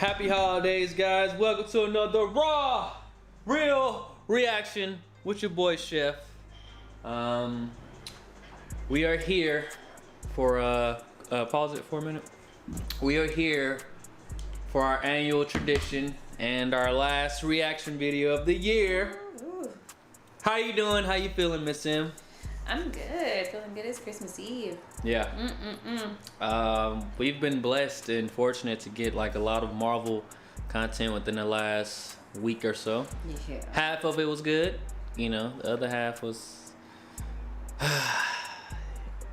Happy holidays, guys. Welcome to another raw, real reaction with your boy Shef. We are here for pause it for a minute. We are here for our annual tradition and our last reaction video of the year. Ooh. How you doing? How you feeling, Miss M? I'm good. Feeling good. It's Christmas Eve. Yeah. We've been blessed and fortunate to get like a lot of Marvel content within the last week or so. Yeah. Half of it was good, you know. The other half was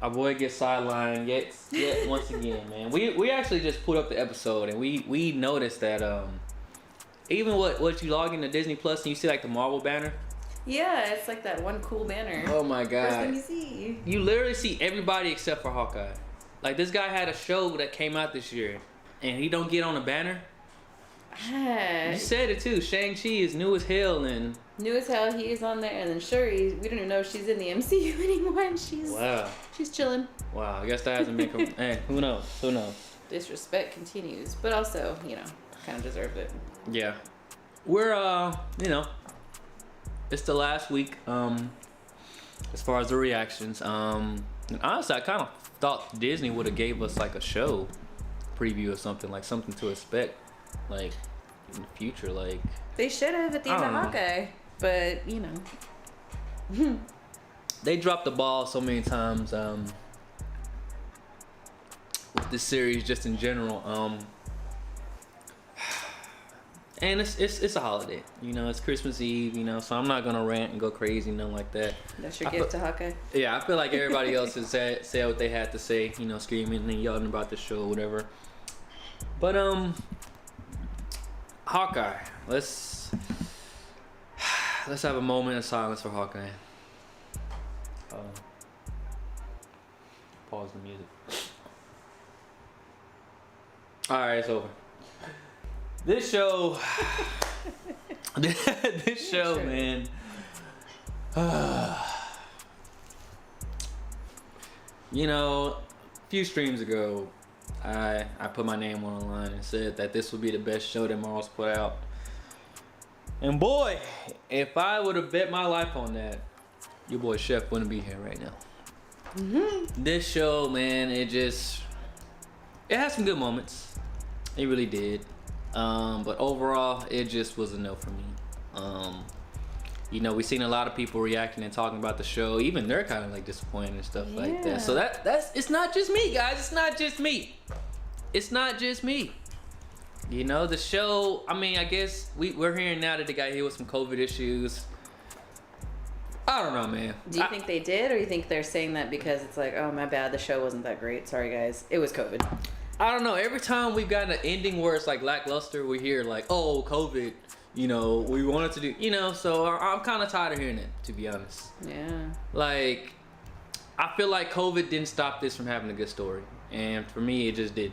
our boy gets sidelined yet once again, man. We actually just put up the episode and we noticed that even what you log into Disney Plus and you see like the Marvel banner. Yeah, it's like that one cool banner. Oh my god. First thing you see. You literally see everybody except for Hawkeye. Like this guy had a show that came out this year and he don't get on a banner. You said it too. Shang-Chi is new as hell and new as hell. He is on there, and then Shuri, we don't even know if she's in the MCU anymore, and she's chilling. Wow, I guess that hasn't been hey, who knows? Who knows? Disrespect continues, but also, you know, kind of deserved it. Yeah. We're you know, it's the last week as far as the reactions. And honestly, I kind of thought Disney would have gave us like a show preview or something, like something to expect like in the future. Like they should have at the end of Hawkeye, but you know. They dropped the ball so many times with this series just in general. And it's a holiday, you know, it's Christmas Eve, you know, so I'm not gonna rant and go crazy, nothing like that. That's your gift to Hawkeye? Yeah, I feel like everybody else has said what they had to say, you know, screaming and yelling about the show or whatever. But Hawkeye, let's have a moment of silence for Hawkeye. Pause the music. Alright, it's over. This show, this show, man. You know, a few streams ago, I put my name on the line and said that this would be the best show that Marvel's put out. And boy, if I would have bet my life on that, your boy Shef wouldn't be here right now. This show, man, it had some good moments. It really did. But overall, it just was a no for me. You know, we've seen a lot of people reacting and talking about the show. Even they're kind of like disappointed and stuff like that. So it's not just me, guys. It's not just me. It's not just me. You know, the show, I mean, I guess we're hearing now that they got hit with some COVID issues. I don't know, man. Do you think they did, or you think they're saying that because it's like, oh, my bad, the show wasn't that great. Sorry, guys. It was COVID. I don't know. Every time we've gotten an ending where it's like lackluster, we hear like, oh, COVID, you know, we wanted to do, you know, so I'm kind of tired of hearing it, to be honest. Yeah. Like, I feel like COVID didn't stop this from having a good story. And for me, it just did.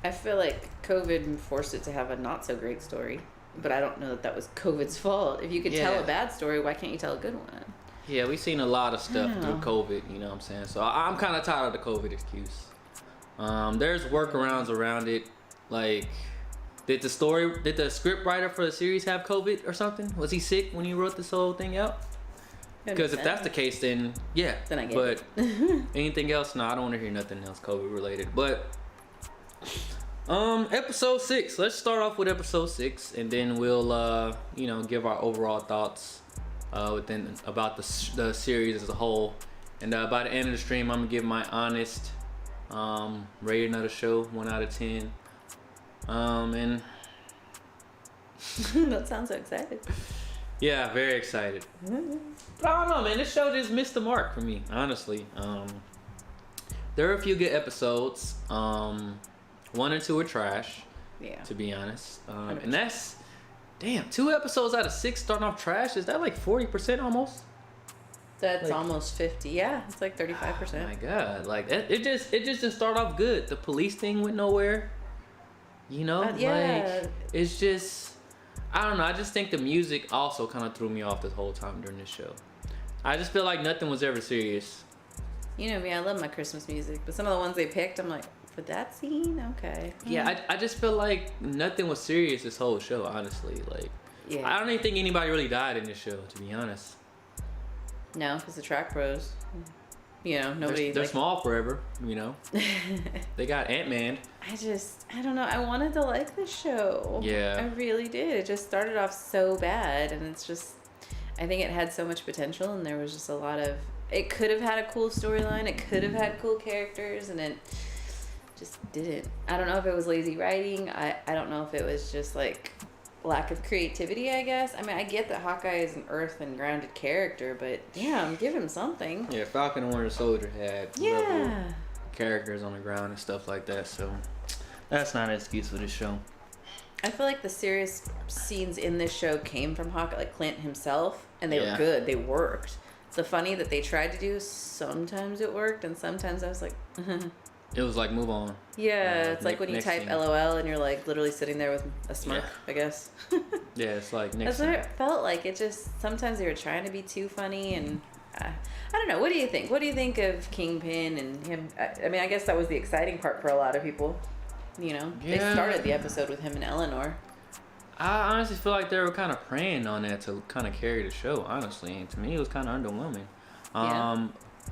I feel like COVID forced it to have a not so great story, but I don't know that was COVID's fault. If you could tell a bad story, why can't you tell a good one? Yeah, we've seen a lot of stuff through COVID, you know what I'm saying? So I'm kind of tired of the COVID excuse. There's workarounds around it. Like, did the script writer for the series have COVID or something? Was he sick when he wrote this whole thing out? Because if that's the case, then yeah. Then I get it. But anything else? No, I don't want to hear nothing else COVID related. But episode 6. Let's start off with episode 6, and then we'll you know, give our overall thoughts about the series as a whole. And by the end of the stream, I'm gonna give my honest rating of the show, 1 out of 10. And that sounds so excited. Yeah, very excited. But I don't know, man. This show just missed the mark for me, honestly. There are a few good episodes. 1 and 2 are trash. Yeah. To be honest, and that's damn 2 episodes out of 6 starting off trash. Is that like 40% almost? That's like, almost 50. Yeah, it's like 35%. Oh my god, like it just didn't start off good. The police thing went nowhere. You know, like it's just, I don't know. I just think the music also kind of threw me off this whole time during this show. I just feel like nothing was ever serious. You know me, I love my Christmas music, but some of the ones they picked, I'm like, For that scene, okay. Yeah, I just feel like nothing was serious this whole show, honestly. Like, Yeah. I don't even think anybody really died in this show, to be honest. No, because the track bros, you know, nobody. They're small forever, you know. They got Ant-Man. I don't know. I wanted to like the show. Yeah. I really did. It just started off so bad, and it's just, I think it had so much potential, and there was just a lot of, it could have had a cool storyline, it could have had cool characters, and it just didn't. I don't know if it was lazy writing. I don't know if it was just like lack of creativity, I guess. I mean, I get that Hawkeye is an earth and grounded character, but damn, give him something. Yeah, Falcon and Winter Soldier had level characters on the ground and stuff like that, so that's not an excuse for this show. I feel like the serious scenes in this show came from Hawkeye, like Clint himself, and they were good. They worked. The funny that they tried to do, sometimes it worked, and sometimes I was like, it was like, move on. Yeah, it's like when you type scene. LOL and you're like literally sitting there with a smirk, I guess. Yeah, it's like next That's what it felt like. It just, sometimes they were trying to be too funny, and I don't know. What do you think? What do you think of Kingpin and him? I mean, I guess that was the exciting part for a lot of people. You know, they started the episode with him and Eleanor. I honestly feel like they were kind of preying on that to kind of carry the show, honestly. And to me, it was kind of underwhelming.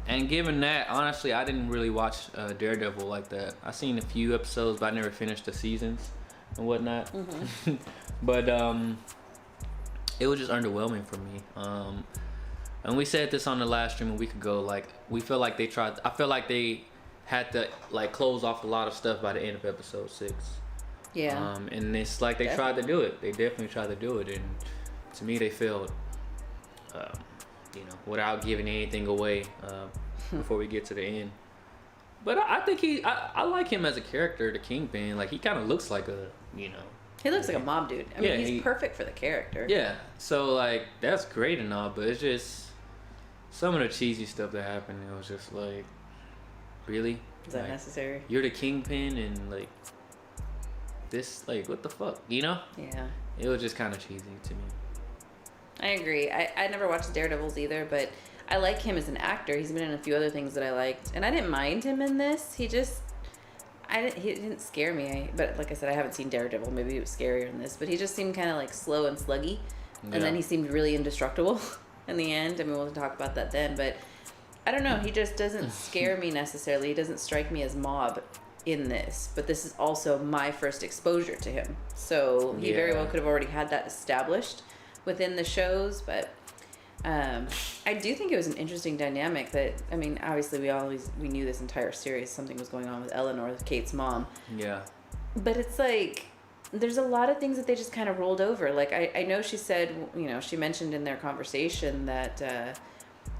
And given that, honestly, I didn't really watch Daredevil like that. I seen a few episodes, but I never finished the seasons and whatnot. Mm-hmm. But it was just underwhelming for me. And we said this on the last stream a week ago. Like, we feel like they tried. I feel like they had to like close off a lot of stuff by the end of episode 6. Yeah. And it's like they tried to do it. They definitely tried to do it, and to me, they failed. You know, without giving anything away before we get to the end. But I think I like him as a character, the Kingpin. Like, he kind of looks like a, you know. He looks like a mob dude. I mean, he's perfect for the character. Yeah. So, like, that's great and all, but it's just some of the cheesy stuff that happened. It was just like, really? Is that like, necessary? You're the Kingpin, and like this, like, what the fuck, you know? Yeah. It was just kind of cheesy to me. I agree. I never watched Daredevils either, but I like him as an actor. He's been in a few other things that I liked, and I didn't mind him in this. He didn't scare me. But like I said, I haven't seen Daredevil. Maybe he was scarier in this, but he just seemed kind of like slow and sluggy, and then he seemed really indestructible in the end. I mean, we'll talk about that then, but I don't know. He just doesn't scare me necessarily. He doesn't strike me as mob in this, but this is also my first exposure to him, so he very well could have already had that established within the shows. But I do think it was an interesting dynamic that, I mean, obviously we knew this entire series something was going on with Eleanor, Kate's mom. Yeah. But it's like there's a lot of things that they just kind of rolled over. Like I know she said, you know, she mentioned in their conversation that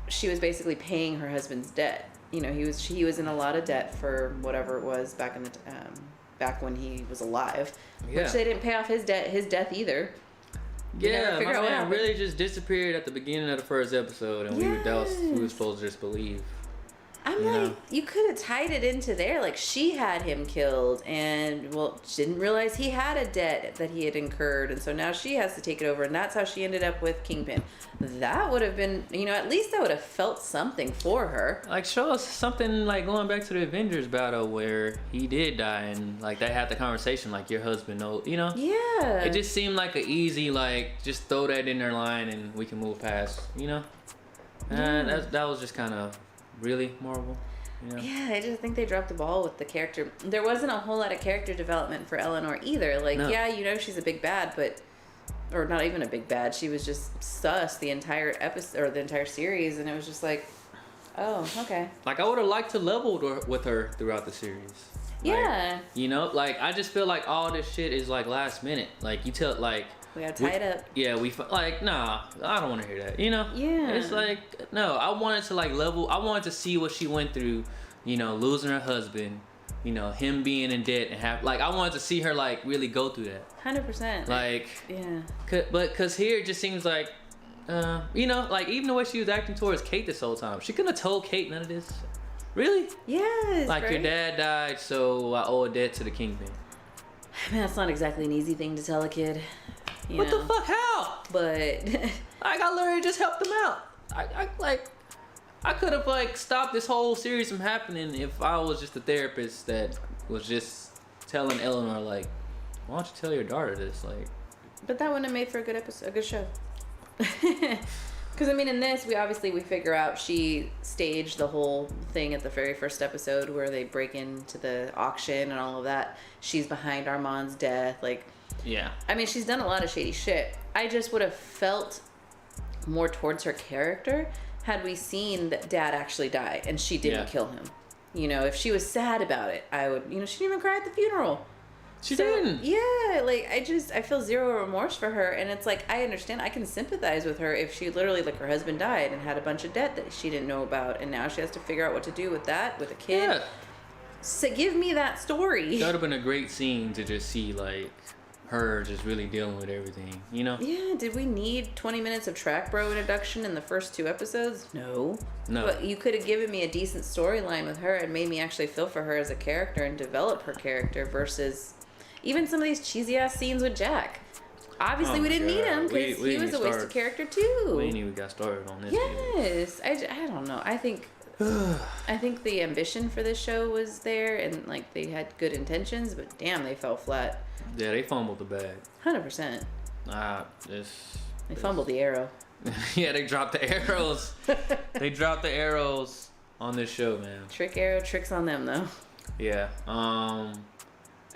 she was basically paying her husband's debt. You know, he was in a lot of debt for whatever it was back in the back when he was alive, which they didn't pay off his death either. Yeah, my man really just disappeared at the beginning of the first episode, and we were supposed to just believe. I'm like, you could have tied it into there. Like, she had him killed, and didn't realize he had a debt that he had incurred, and so now she has to take it over, and that's how she ended up with Kingpin. That would have been, you know, at least I would have felt something for her. Like, show us something like going back to the Avengers battle where he did die, and like they had the conversation, like, your husband knows, you know? Yeah. It just seemed like an easy, like, just throw that in their line and we can move past, you know? And that was just kind of really Marvel, you know? Yeah, I just think they dropped the ball with the character. There wasn't a whole lot of character development for Eleanor either. Like, yeah, you know, she's a big bad, but, or not even a big bad. She was just sus the entire episode or the entire series, and it was just like, oh, okay. Like, I would have liked to level with her throughout the series. Yeah. Like, you know, like, I just feel like all this shit is like last minute. Like, you tell, like, we gotta tie it up. Yeah, like, nah, I don't want to hear that, you know? Yeah. It's like, no, I wanted to, like, level, I wanted to see what she went through, you know, losing her husband, you know, him being in debt and like, I wanted to see her, like, really go through that. 100%. Like, yeah. Because here it just seems like, you know, like, even the way she was acting towards Kate this whole time, she couldn't have told Kate none of this. Really? Yes. Like, your dad died, so I owe a debt to the Kingpin. I mean, that's not exactly an easy thing to tell a kid. What the fuck? How? But I got literally just helped them out. I could have, like, stopped this whole series from happening if I was just a therapist that was just telling Eleanor like, why don't you tell your daughter this? Like, but that wouldn't have made for a good episode, a good show. Because I mean, in this, we figure out she staged the whole thing at the very first episode where they break into the auction and all of that. She's behind Armand's death. Like, yeah. I mean, she's done a lot of shady shit. I just would have felt more towards her character had we seen that Dad actually die and she didn't kill him. You know, if she was sad about it, I would. You know, she didn't even cry at the funeral. She didn't. Yeah, like I feel zero remorse for her, and it's like I understand, I can sympathize with her if she literally, like, her husband died and had a bunch of debt that she didn't know about, and now she has to figure out what to do with that with a kid. Yeah. So give me that story. That would have been a great scene to just see like her just really dealing with everything, you know? Yeah. Did we need 20 minutes of Track Bro introduction in the first 2 episodes? No. But you could have given me a decent storyline with her and made me actually feel for her as a character and develop her character versus. Even some of these cheesy ass scenes with Jack. Obviously, we didn't need him because he was a wasted character too. We ain't even got started on this. Yes, I don't know. I think the ambition for this show was there, and like they had good intentions, but damn, they fell flat. Yeah, they fumbled the bag. 100%. They fumbled the arrow. Yeah, they dropped the arrows. They dropped the arrows on this show, man. Trick arrow, tricks on them though. Yeah.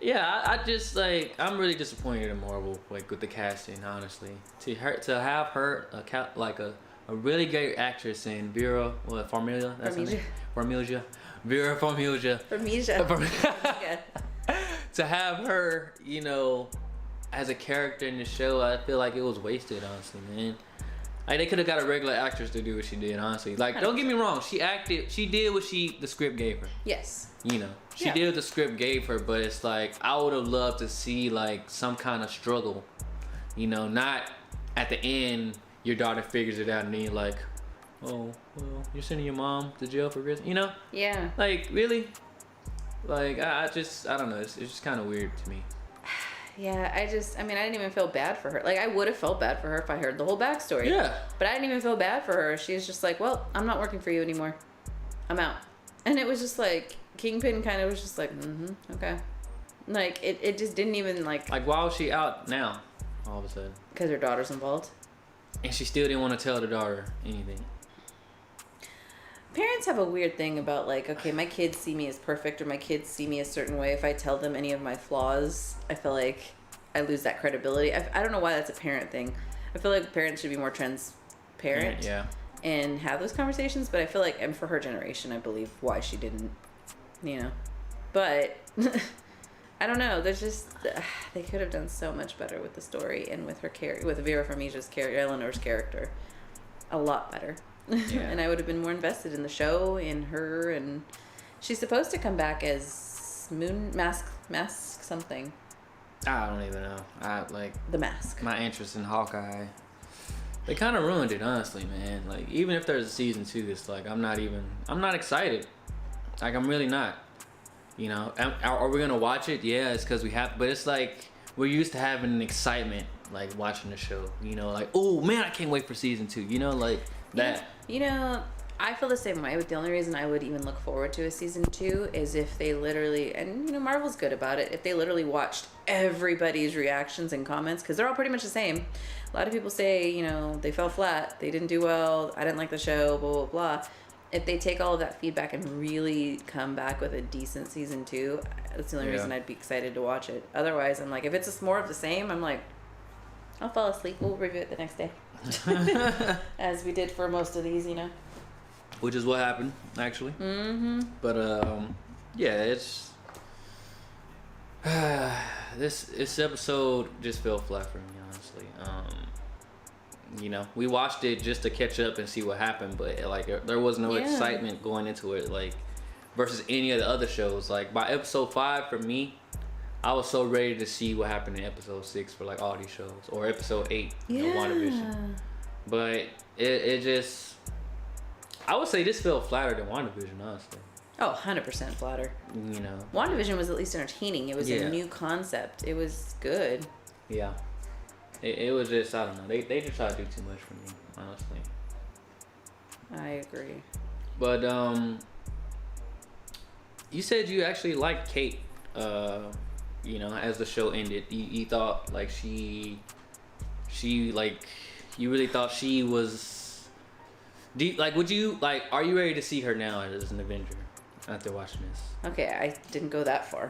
Yeah, I just like I'm really disappointed in Marvel, like with the casting, honestly. To have her a really great actress in Vera Farmiga. That's her name? Farmiga. Vera Farmiga. Farmiga. To have her, you know, as a character in the show, I feel like it was wasted, honestly, man. Like they could have got a regular actress to do what she did, honestly. Like, don't get me wrong, she did what the script gave her. Yes. You know, she did what the script gave her, but it's like I would have loved to see like some kind of struggle. You know, not at the end your daughter figures it out and then you're like, oh, well, you're sending your mom to jail for prison. You know? Yeah. Like, really? Like, I don't know. It's just kind of weird to me. Yeah, I didn't even feel bad for her. Like, I would have felt bad for her if I heard the whole backstory. Yeah. But I didn't even feel bad for her. She was just like, well, I'm not working for you anymore. I'm out. And it was just like, Kingpin kind of was just like, okay. Like, it just didn't even like... Like, why was she out now, all of a sudden? Because her daughter's involved. And she still didn't want to tell the daughter anything. Parents have a weird thing about like, okay, my kids see me as perfect or my kids see me a certain way. If I tell them any of my flaws, I feel like I lose that credibility. I don't know why that's a parent thing. I feel like parents should be more transparent and have those conversations. But I feel like, and for her generation, I believe why she didn't, you know. But I don't know. There's just, they could have done so much better with the story and with her with Vera Farmiga's character, Eleanor's character. A lot better. Yeah. And I would have been more invested in the show, in her, and she's supposed to come back as Mask something. I don't even know. The Mask. My interest in Hawkeye. They kind of ruined it, honestly, man. Like, even if there's a season 2, it's like I'm not excited. Like, I'm really not. You know, are we gonna watch it? Yeah, it's because we have. But it's like we're used to having an excitement, like watching the show. You know, like, oh man, I can't wait for season 2. You know, like that. You know, I feel the same way. But the only reason I would even look forward to a season 2 is if they literally, and you know, Marvel's good about it. If they literally watched everybody's reactions and comments, because they're all pretty much the same. A lot of people say, you know, they fell flat, they didn't do well, I didn't like the show, blah blah blah. If they take all of that feedback and really come back with a decent season 2, that's the only reason I'd be excited to watch it. Otherwise, I'm like, if it's more of the same, I'm like, I'll fall asleep. We'll review it the next day. As we did for most of these, you know. Which is what happened, actually. Mm-hmm. But, yeah, it's... this episode just fell flat for me, honestly. You know, we watched it just to catch up and see what happened, but like there was no excitement going into it, like versus any of the other shows. Like by episode 5 for me, I was so ready to see what happened in episode 6 for like all these shows, or episode 8 in WandaVision. But it just, I would say this felt flatter than WandaVision, honestly. Oh, 100% flatter. You know, WandaVision was at least entertaining. It was a new concept. It was good. Yeah. It was just, I don't know. They just try to do too much for me, honestly. I agree. But you said you actually liked Kate as the show ended, you thought like she like, you really thought she was, would you, like, are you ready to see her now as an Avenger after watching this? Okay, I didn't go that far.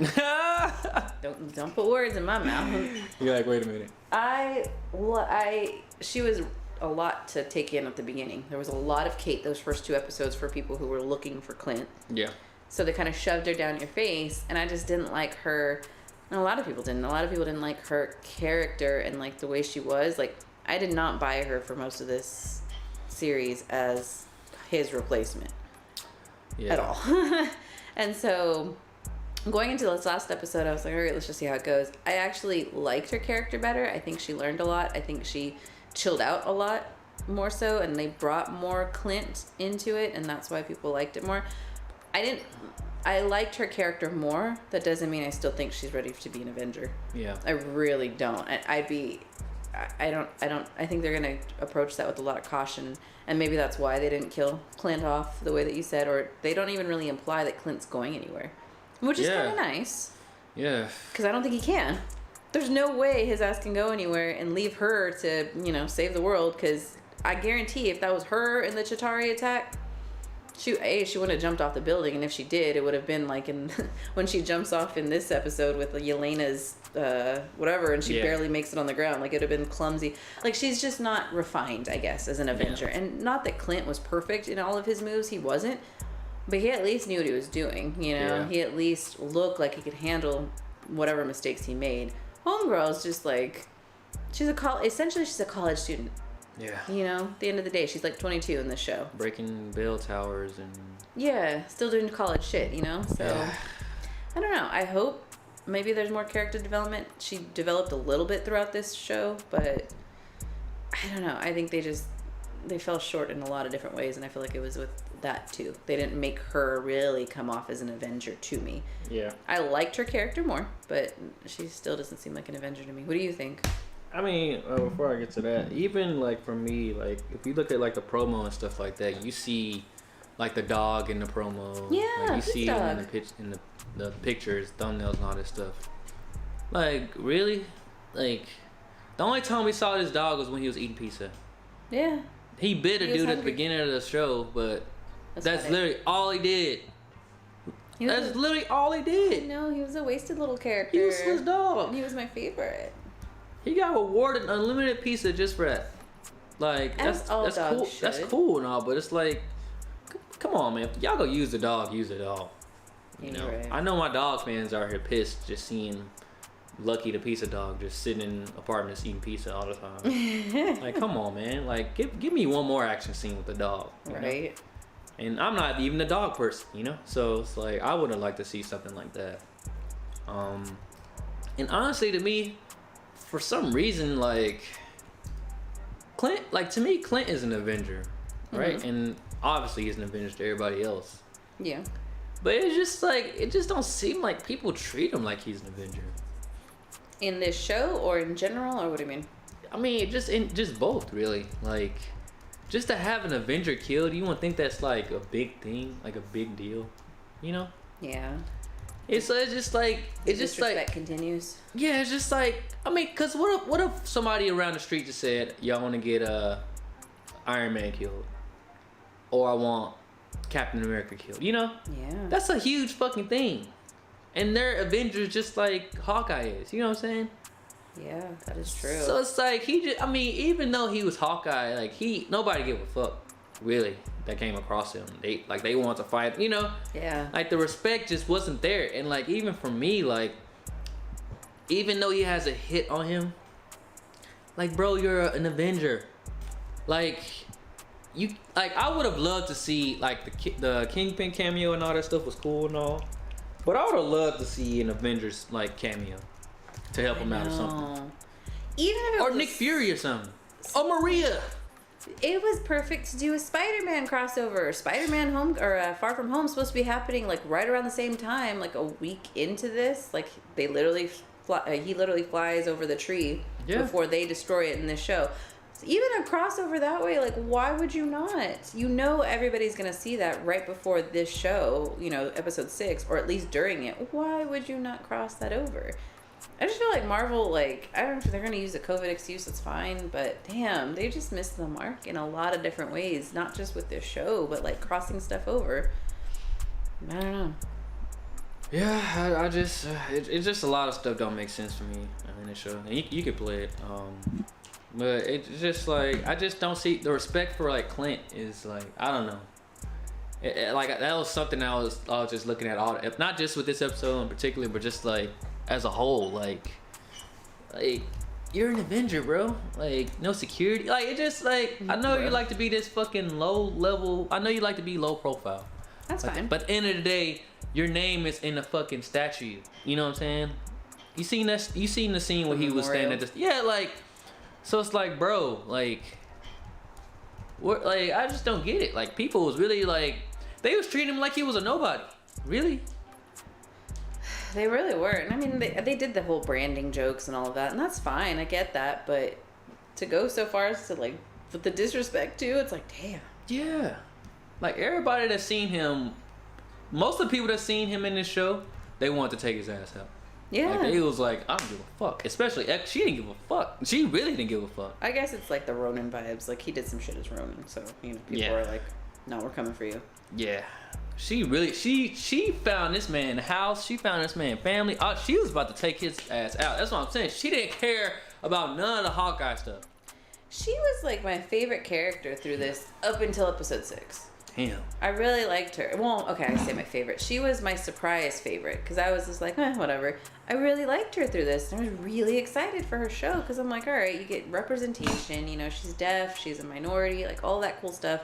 Don't put words in my mouth. You're like, wait a minute. She was a lot to take in at the beginning. There was a lot of Kate those first 2 episodes for people who were looking for Clint. Yeah. So they kind of shoved her down your face, and I just didn't like her. And a lot of people didn't. A lot of people didn't like her character and like the way she was. Like, I did not buy her for most of this series as his replacement at all. And so going into this last episode, I was like, all right, let's just see how it goes. I actually liked her character better. I think she learned a lot. I think she chilled out a lot more so, and they brought more Clint into it, and that's why people liked it more. I liked her character more. That doesn't mean I still think she's ready to be an Avenger. Yeah. I really don't. I think they're gonna approach that with a lot of caution, and maybe that's why they didn't kill Clint off the way that you said, or they don't even really imply that Clint's going anywhere, which is kind of nice. Yeah. Because I don't think he can. There's no way his ass can go anywhere and leave her to, save the world, because I guarantee if that was her in the Chitauri attack, she wouldn't have jumped off the building, and if she did, it would have been like in when she jumps off in this episode with Yelena's whatever, and she barely makes it on the ground. Like, it would have been clumsy. Like, she's just not refined, I guess, as an Avenger. Yeah. And not that Clint was perfect in all of his moves, he wasn't, but he at least knew what he was doing. Yeah. He at least looked like he could handle whatever mistakes he made. Homegirl's just like, essentially she's a college student. Yeah. At the end of the day, she's like 22 in this show. Breaking bell towers and... Yeah, still doing college shit, So, yeah. I don't know. I hope maybe there's more character development. She developed a little bit throughout this show, but I don't know. I think they fell short in a lot of different ways, and I feel like it was with that too. They didn't make her really come off as an Avenger to me. Yeah. I liked her character more, but she still doesn't seem like an Avenger to me. What do you think? I mean, before I get to that, even like for me, like if you look at like the promo and stuff like that, you see like the dog in the promo. Yeah, like, you see dog? it in the pictures, thumbnails, and all this stuff. Like, really? Like, the only time we saw this dog was when he was eating pizza. Yeah. He bit a dude at the beginning of the show, but that's literally all he did. That's literally all he did. No, he was a wasted little character. Useless dog. And he was my favorite. He got awarded unlimited pizza just for that. Like, that's cool. Should. That's cool and all, but it's like, come on, man. If y'all go use the dog, use the dog. You know, right. I know my dog fans are here pissed just seeing Lucky the pizza dog just sitting in apartments eating pizza all the time. Like, come on, man. Like, give me one more action scene with the dog. Right. Know? And I'm not even a dog person, So it's like, I would have liked to see something like that. And honestly, to me, for some reason, like, Clint is an Avenger, right? Mm-hmm. And obviously he's an Avenger to everybody else. Yeah. But it's just like, it just don't seem like people treat him like he's an Avenger. In this show or in general, or what do you mean? I mean, just both, really. Like, just to have an Avenger killed, you wouldn't think that's like a big thing, like a big deal, Yeah. It's just like disrespect continues. Yeah, it's just like, I mean, cause what if somebody around the street just said, y'all want to get Iron Man killed, or I want Captain America killed, Yeah. That's a huge fucking thing, and they're Avengers just like Hawkeye is. You know what I'm saying? Yeah, that is true. So it's like even though he was Hawkeye, like nobody gave a fuck, really, that came across him. They want to fight, Yeah. Like, the respect just wasn't there. And like, even for me, like, even though he has a hit on him, like, bro, you're an Avenger. Like, I would have loved to see, like, the Kingpin cameo and all that stuff was cool and all, but I would have loved to see an Avengers like cameo to help him out or something. Even if it or Nick Fury or something. Or Maria. It was perfect to do a Spider-Man crossover. Spider-Man Far From Home is supposed to be happening like right around the same time, like a week into this. Like, he literally flies over the tree before they destroy it in this show. Even a crossover that way, like, why would you not? You know everybody's going to see that right before this show, you know, episode 6, or at least during it. Why would you not cross that over? I just feel like Marvel, like, I don't know if they're going to use a COVID excuse, that's fine, but damn, they just missed the mark in a lot of different ways, not just with this show, but, like, crossing stuff over. I don't know. Yeah, I just, it's just a lot of stuff don't make sense for me in the show. And you could play it, but it's just like, I just don't see the respect for like Clint is like, I don't know. Like that was something I was just looking at not just with this episode in particular, but just like as a whole, like you're an Avenger, bro. Like no security, like it just like I know you like to be this fucking low level. I know you like to be low profile. That's like, fine. But at the end of the day, your name is in the fucking statue. You know what I'm saying? You seen that? You seen the scene where he was standing at this? Yeah, like. So it's like, bro, like, what? Like, I just don't get it. Like, people was really like, they was treating him like he was a nobody. Really? They really were. And I mean, they did the whole branding jokes and all of that, and that's fine. I get that, but to go so far as to like, with the disrespect too, it's like, damn. Yeah. Like everybody that's seen him, most of the people that seen him in this show, they wanted to take his ass out. Yeah. Like they was like, I don't give a fuck. Especially she didn't give a fuck. She really didn't give a fuck. I guess it's like the Ronin vibes. Like he did some shit as Ronin, so you know people are like, no, we're coming for you. Yeah. She really she found this man house. She found this man family. She was about to take his ass out. That's what I'm saying. She didn't care about none of the Hawkeye stuff. She was like my favorite character through this up until episode 6. Damn. I really liked her. Well, okay, I say my favorite. She was my surprise favorite because I was just like, whatever. I really liked her through this. And I was really excited for her show because I'm like, all right, you get representation. You know, she's deaf. She's a minority. Like, all that cool stuff.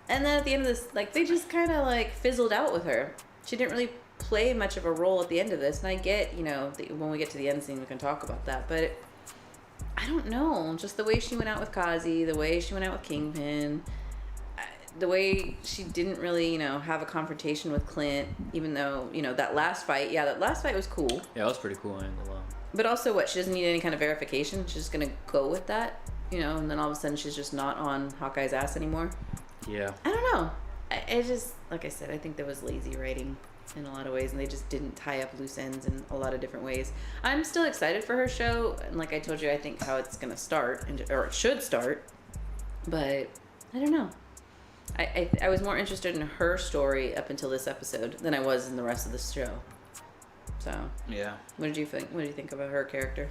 And then at the end of this, like, they just kind of, like, fizzled out with her. She didn't really play much of a role at the end of this. And I get, you know, when we get to the end scene, we can talk about that. But I don't know. Just the way she went out with Kazi, the way she went out with Kingpin, the way she didn't really, you know, have a confrontation with Clint, even though, you know, that last fight was cool. Yeah, it was pretty cool. I ain't gonna lie. But also, she doesn't need any kind of verification. She's just gonna go with that, you know, and then all of a sudden she's just not on Hawkeye's ass anymore. Yeah. I don't know. I just, like I said, I think there was lazy writing in a lot of ways, and they just didn't tie up loose ends in a lot of different ways. I'm still excited for her show, and like I told you, I think how it's gonna start, or it should start, but I don't know. I was more interested in her story up until this episode than I was in the rest of the show. So yeah. What did you think? What do you think about her character?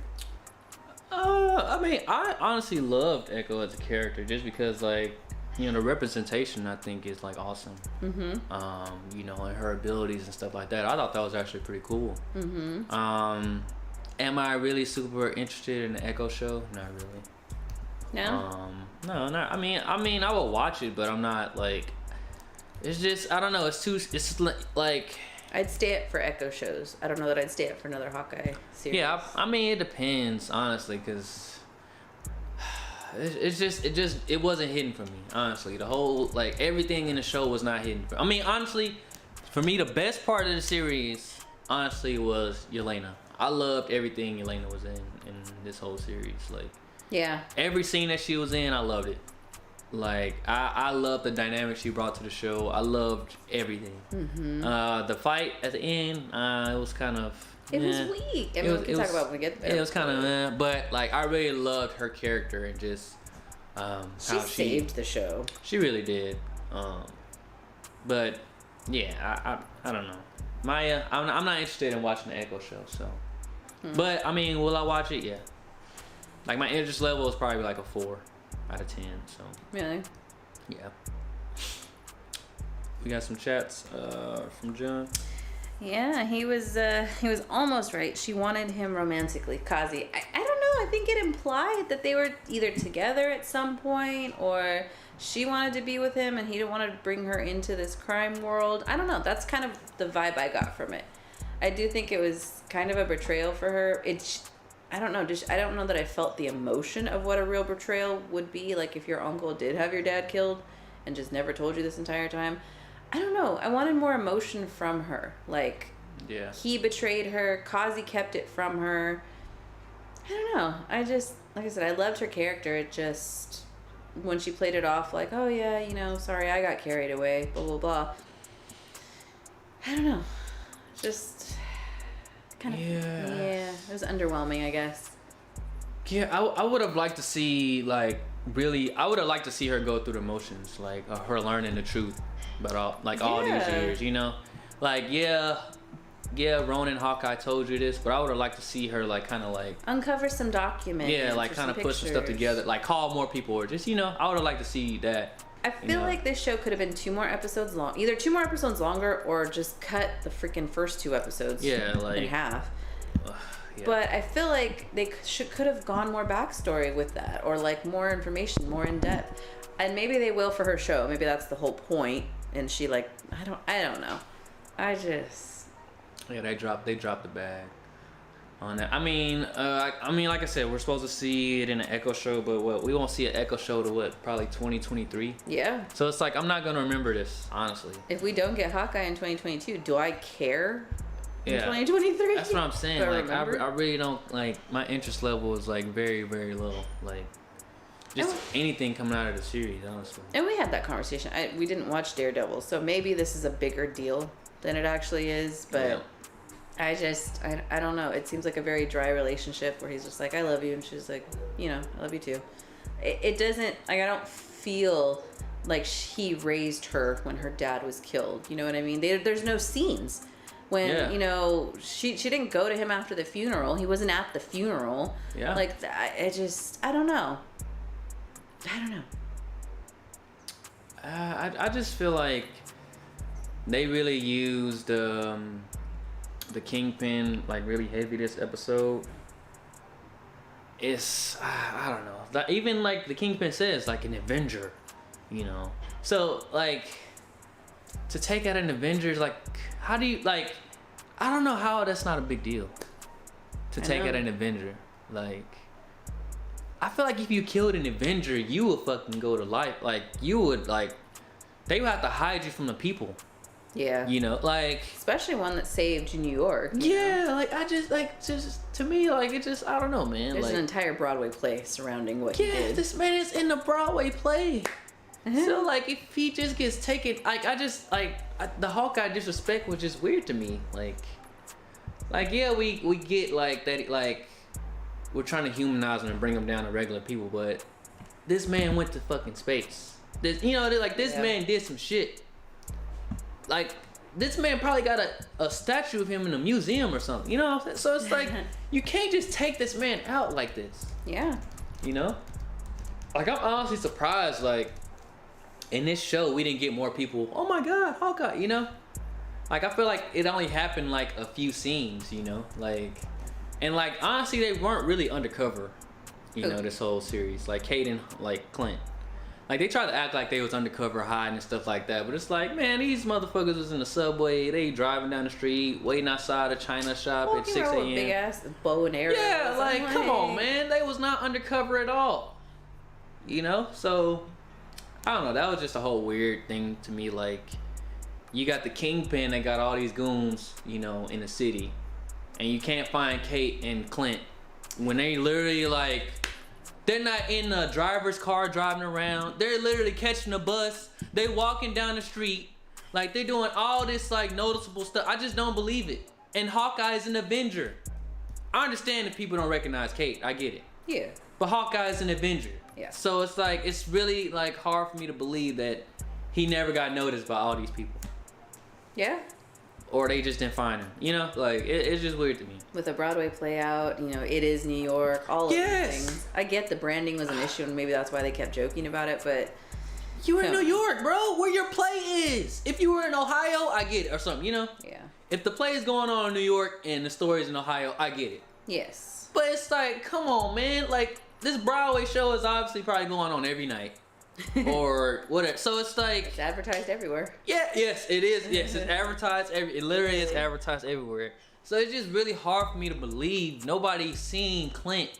I mean, I honestly loved Echo as a character just because, like, you know, the representation I think is like awesome. Mm-hmm. You know, and her abilities and stuff like that. I thought that was actually pretty cool. Mm-hmm. Am I really super interested in the Echo show? Not really. No. No, not. I mean, I will watch it, but I'm not like. It's just, I don't know. It's like. I'd stay up for Echo shows. I don't know that I'd stay up for another Hawkeye series. Yeah, I mean, it depends, honestly, because it wasn't hidden for me, honestly. The whole, like, everything in the show was not hidden. I mean, honestly, for me, the best part of the series, honestly, was Yelena. I loved everything Yelena was in this whole series. Like, yeah, every scene that she was in, I loved it. Like, I loved the dynamic she brought to the show. I loved everything. Mm-hmm. The fight at the end, it was kind of. It was weak. I mean, we can talk about when we get there. It was kind of, but like, I really loved her character and just how she saved the show. She really did. But yeah, I don't know. Maya, I'm not interested in watching the Echo show. So, but I mean, will I watch it? Yeah. Like, my interest level is probably like a 4 out of 10. So. Really? Yeah. We got some chats from John. Yeah, he was almost right. She wanted him romantically, Kazi. I don't know. I think it implied that they were either together at some point, or she wanted to be with him and he didn't want to bring her into this crime world. I don't know. That's kind of the vibe I got from it. I do think it was kind of a betrayal for her. I don't know. I don't know that I felt the emotion of what a real betrayal would be. Like, if your uncle did have your dad killed and just never told you this entire time. I don't know. I wanted more emotion from her. Like, yeah, he betrayed her. Kazi kept it from her. I don't know. I just, like I said, I loved her character. It just, when she played it off like, oh yeah, you know, sorry, I got carried away, blah, blah, blah. I don't know. Just kind of, yeah, it was underwhelming, I guess. Yeah, I would have liked to see, like, really, I would have liked to see her go through the motions, like, her learning the truth about all these years, you know? Like, yeah, Ronan Hawkeye told you this, but I would have liked to see her, like, kind of, like... uncover some documents. Yeah, like, kind of put some stuff together, like, call more people, or just, you know, I would have liked to see that. I feel like this show could have been 2 more episodes long. Either 2 more episodes longer, or just cut the freaking first 2 episodes in half. Yeah. But I feel like they could have gone more backstory with that, or like more information, more in depth. And maybe they will for her show. Maybe that's the whole point. And she like, I don't know. I just. Yeah, they dropped the bag on that. I mean, like I said, we're supposed to see it in an Echo show, but we won't see an Echo show to probably 2023. Yeah. So it's like I'm not gonna remember this, honestly. If we don't get Hawkeye in 2022, do I care? Yeah, 2023. That's what I'm saying. Like, I really don't, like, my interest level is like very, very low. Like, just anything coming out of the series, honestly. And we had that conversation. We didn't watch Daredevil, so maybe this is a bigger deal than it actually is. But yeah. I don't know. It seems like a very dry relationship where he's just like, I love you, and she's like, you know, I love you too. It doesn't, like, I don't feel like he raised her when her dad was killed. You know what I mean? There's no scenes. When, you know, she didn't go to him after the funeral. He wasn't at the funeral. Yeah. Like, I don't know. I just feel like they really used the Kingpin, like, really heavy this episode. It's, I don't know. Like, even, like, the Kingpin says, like, an Avenger, you know. So, like, to take out an Avenger, like, how do you, like, I don't know how that's not a big deal to take out an Avenger. Like, I feel like if you killed an Avenger, you would fucking go to life. Like, you would, like, they would have to hide you from the people. Yeah. You know, like, especially one that saved New York. Yeah, know? Like, I just, like, just, to me, like, it just, I don't know, man. There's like, an entire Broadway play surrounding what he did. Yeah, this man is in the Broadway play. So, like, if he just gets taken, like, I just, like, the Hawkeye disrespect was just weird to me. Like, yeah, we get, like, that, like, we're trying to humanize him and bring him down to regular people, but this man went to fucking space. This, you know, like, this man did some shit. Like, this man probably got a statue of him in a museum or something, you know? So it's like, you can't just take this man out like this. Yeah. You know? Like, I'm honestly surprised, like, in this show, we didn't get more people, oh my God, Hawkeye, you know? Like, I feel like it only happened, like, a few scenes, you know? Like, and, like, honestly, they weren't really undercover, you know, this whole series. Like, Kate and, like, Clint. Like, they tried to act like they was undercover hiding and stuff like that, but it's like, man, these motherfuckers was in the subway, they driving down the street, waiting outside a China shop at 6 a.m. Big ass bow and arrow. Yeah, like, come on, man. They was not undercover at all. You know? So, I don't know. That was just a whole weird thing to me. Like, you got the Kingpin that got all these goons, you know, in the city. And you can't find Kate and Clint when they literally, like, they're not in a driver's car driving around. They're literally catching a bus. They walking down the street. Like, they're doing all this, like, noticeable stuff. I just don't believe it. And Hawkeye is an Avenger. I understand if people don't recognize Kate. I get it. Yeah. But Hawkeye is an Avenger. Yeah. So it's like, it's really, like, hard for me to believe that he never got noticed by all these people. Yeah. Or they just didn't find him. You know? Like, it's just weird to me. With a Broadway play out, you know, it is New York, all of these things. I get the branding was an issue, and maybe that's why they kept joking about it, but... You were in New York, bro, where your play is. If you were in Ohio, I get it, or something, you know? Yeah. If the play is going on in New York and the story's in Ohio, I get it. Yes. But it's like, come on, man. Like, this Broadway show is obviously probably going on every night. Or whatever. So it's like... It's advertised everywhere. Yeah, yes, it is. Yes, it's advertised. It literally is advertised everywhere. So it's just really hard for me to believe nobody's seen Clint.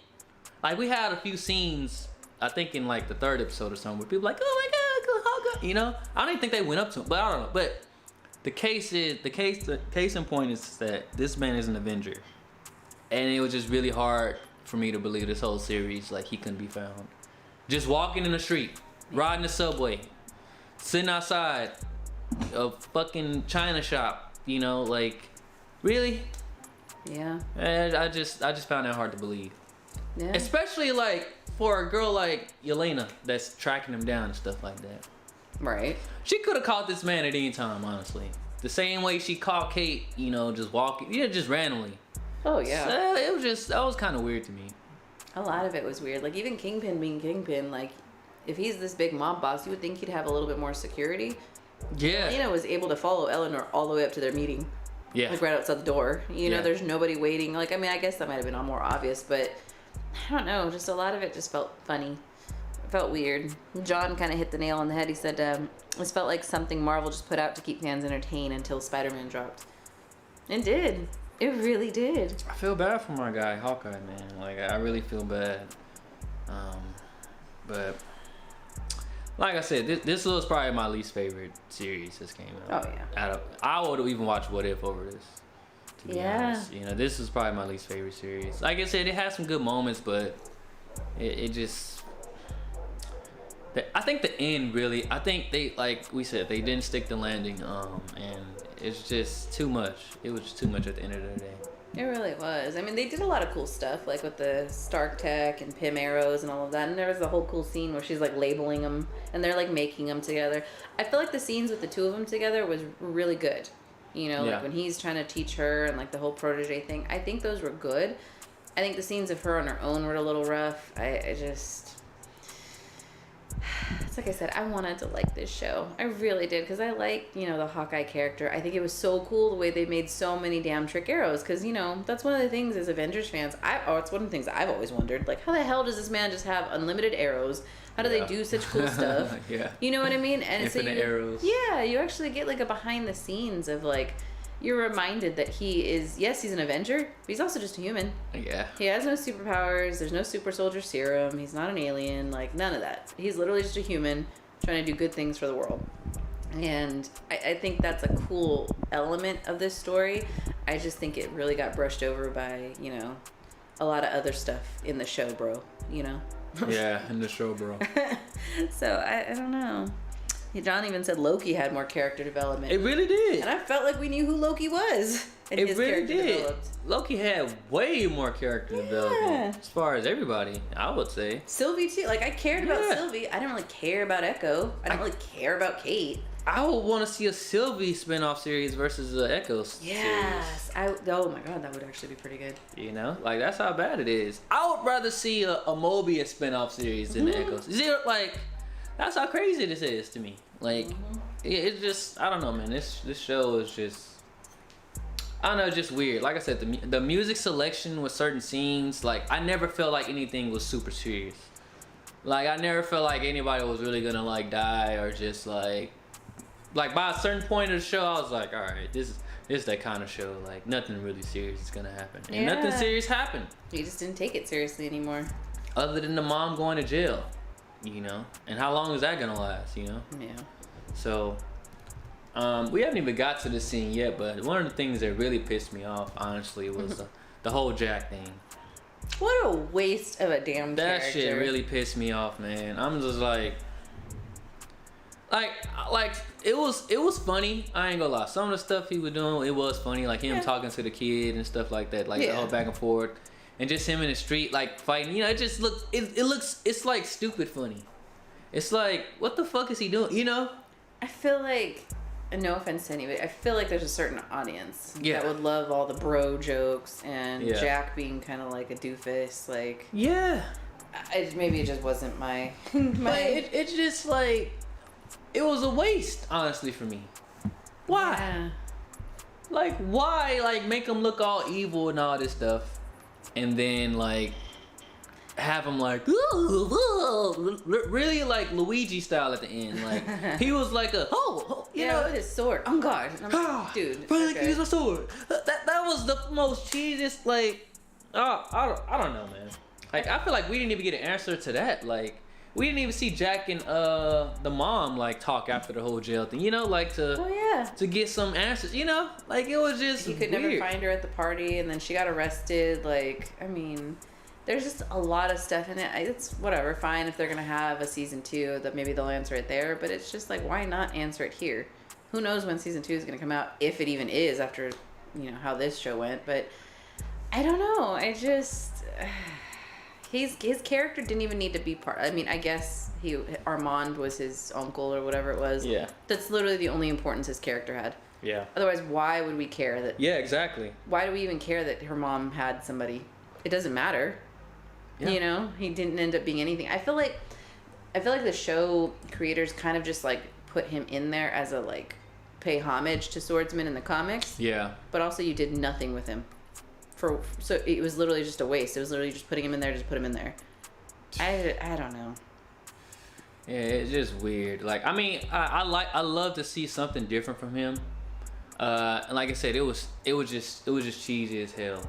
Like, we had a few scenes, I think in, like, the 3rd episode or something, where people like, oh my God, Hawkeye. You know? I don't even think they went up to him, but I don't know. But the case in point is that this man is an Avenger. And it was just really hard for me to believe this whole series like he couldn't be found. Just walking in the street, riding the subway, sitting outside a fucking China shop, you know, like, really? Yeah. I just found that hard to believe. Yeah. Especially like for a girl like Yelena that's tracking him down and stuff like that. Right. She could have caught this man at any time, honestly. The same way she caught Kate, you know, just walking, just randomly. Oh yeah. So it was just, that was kind of weird to me. A lot of it was weird. Like even Kingpin being Kingpin, like if he's this big mob boss, you would think he'd have a little bit more security. Yeah. Elena was able to follow Eleanor all the way up to their meeting. Yeah. Like right outside the door. You know, Yeah. there's nobody waiting. Like, I mean, I guess that might have been all more obvious, but I don't know. Just a lot of it just felt funny. It felt weird. John kind of hit the nail on the head. He said, this felt like something Marvel just put out to keep fans entertained until Spider-Man dropped. It did. It really did. I feel bad for my guy, Hawkeye, man. Like, I really feel bad. But like I said, this was probably my least favorite series that came out. Oh, yeah. I would even watch What If over this. To be honest. You know, this is probably my least favorite series. Like I said, it had some good moments, but it just... I think the end really... I think they, like we said, they didn't stick the landing. And it's just too much. It was just too much at the end of the day. It really was. I mean, they did a lot of cool stuff, like with the Stark tech and Pym arrows and all of that. And there was a whole cool scene where she's like labeling them and they're like making them together. I feel like the scenes with the two of them together was really good. You know, like when he's trying to teach her and like the whole protege thing. I think those were good. I think the scenes of her on her own were a little rough. I just... It's like I said, I wanted to like this show. I really did, because I like, you know, the Hawkeye character. I think it was so cool the way they made so many damn trick arrows, because, you know, that's one of the things as Avengers fans, it's one of the things I've always wondered. Like, how the hell does this man just have unlimited arrows? How do they do such cool stuff? You know what I mean? And Infinite arrows. Yeah, you actually get like a behind the scenes of like, you're reminded that he is, yes, he's an Avenger, but he's also just a human. Yeah. He has no superpowers. There's no super soldier serum. He's not an alien. Like, none of that. He's literally just a human trying to do good things for the world. And I think that's a cool element of this story. I just think it really got brushed over by, you know, a lot of other stuff in the show, bro. You know? Yeah, in the show, bro. So, I don't know. John even said Loki had more character development. It really did. And I felt like we knew who Loki was. And it really did. Loki had way more character development as far as everybody, I would say. Sylvie too. Like, I cared about Sylvie. I didn't really care about Echo. I don't really care about Kate. I would want to see a Sylvie spinoff series versus the Echo series. Oh my god, that would actually be pretty good. You know, like that's how bad it is. I would rather see a Mobius spinoff series than the Echoes. Like, that's how crazy this is to me. Like, it's just, I don't know, man. This show is just, I don't know, it's just weird. Like I said, the music selection with certain scenes, like, I never felt like anything was super serious. Like, I never felt like anybody was really gonna, like, die or just, like by a certain point of the show, I was like, all right, this is that kind of show. Like, nothing really serious is gonna happen. And nothing serious happened. You just didn't take it seriously anymore. Other than the mom going to jail, you know? And how long is that gonna last, you know? Yeah. So, we haven't even got to this scene yet, but one of the things that really pissed me off, honestly, was the whole Jack thing. What a waste of a damn character. That shit really pissed me off, man. I'm just like it was funny. I ain't gonna lie. Some of the stuff he was doing, it was funny. Like him talking to the kid and stuff like that. Like the whole back and forth, and just him in the street like fighting. You know, it just looks. It's like stupid funny. It's like, what the fuck is he doing? You know? I feel like, and no offense to anybody, I feel like there's a certain audience that would love all the bro jokes and Jack being kind of like a doofus. Like, maybe it just wasn't my. But it's just like, it was a waste, honestly, for me. Why? Yeah. Like, why, like, make him look all evil and all this stuff, and then, like, have him, like, really, like, Luigi style at the end. Like, he was like you know, with his sword. Oh, God. Dude. Finally can use a sword. That was the most cheesiest, like, I don't know, man. Like, I feel like we didn't even get an answer to that. Like, we didn't even see Jack and the mom like talk after the whole jail thing, you know, like to get some answers, you know, like it was just he could never find her at the party, and then she got arrested. Like, I mean, There's just a lot of stuff in it. It's whatever, fine if they're gonna have a season 2, that maybe they'll answer it there. But it's just like, why not answer it here? Who knows when season 2 is gonna come out, if it even is, after how this show went. But I don't know. I just his character didn't even need to be part. I mean, I guess Armand was his uncle or whatever it was. Yeah. That's literally the only importance his character had. Yeah. Otherwise, why would we care that? Yeah, exactly. Why do we even care that her mom had somebody? It doesn't matter. Yeah. He didn't end up being anything. I feel like the show creators kind of just like put him in there as a like pay homage to Swordsman in the comics. Yeah. But also you did nothing with him. So it was literally just a waste. It was literally just putting him in there, just put him in there. I don't know. Yeah, it's just weird. Like, I mean, I love to see something different from him. And like I said, it was just cheesy as hell.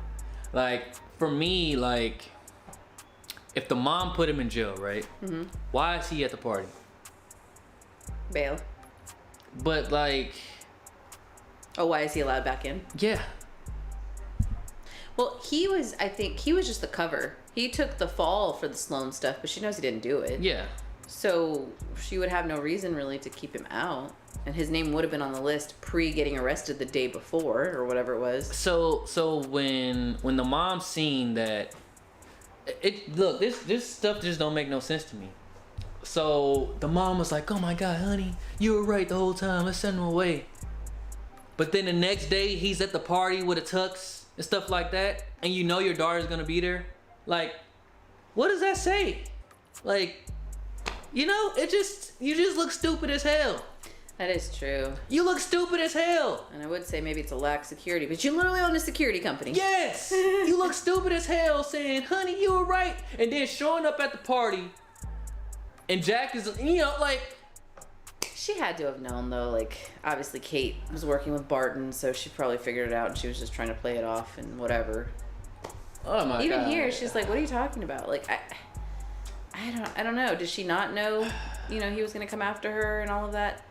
Like, for me, like, if the mom put him in jail, right? Mm-hmm. Why is he at the party? Bail. But like, oh, why is he allowed back in? Yeah. Well, I think he was just the cover. He took the fall for the Sloan stuff, but she knows he didn't do it. Yeah. So she would have no reason really to keep him out. And his name would have been on the list pre-getting arrested the day before or whatever it was. So when the mom seen that, look, this stuff just don't make no sense to me. So the mom was like, "Oh my God, honey, you were right the whole time. Let's send him away." But then the next day he's at the party with a tux and stuff like that, and your daughter's gonna be there. Like, what does that say? Like, you just look stupid as hell. That is true. You look stupid as hell. And I would say maybe it's a lack of security, but you literally own a security company. Yes! You look stupid as hell saying, "Honey, you were right." And then showing up at the party, and Jack is, like... She had to have known, though. Like, obviously Kate was working with Barton, so she probably figured it out, and she was just trying to play it off and whatever. Oh my God. Even here, she's like, "What are you talking about?" Like, I don't know. Did she not know, he was going to come after her and all of that?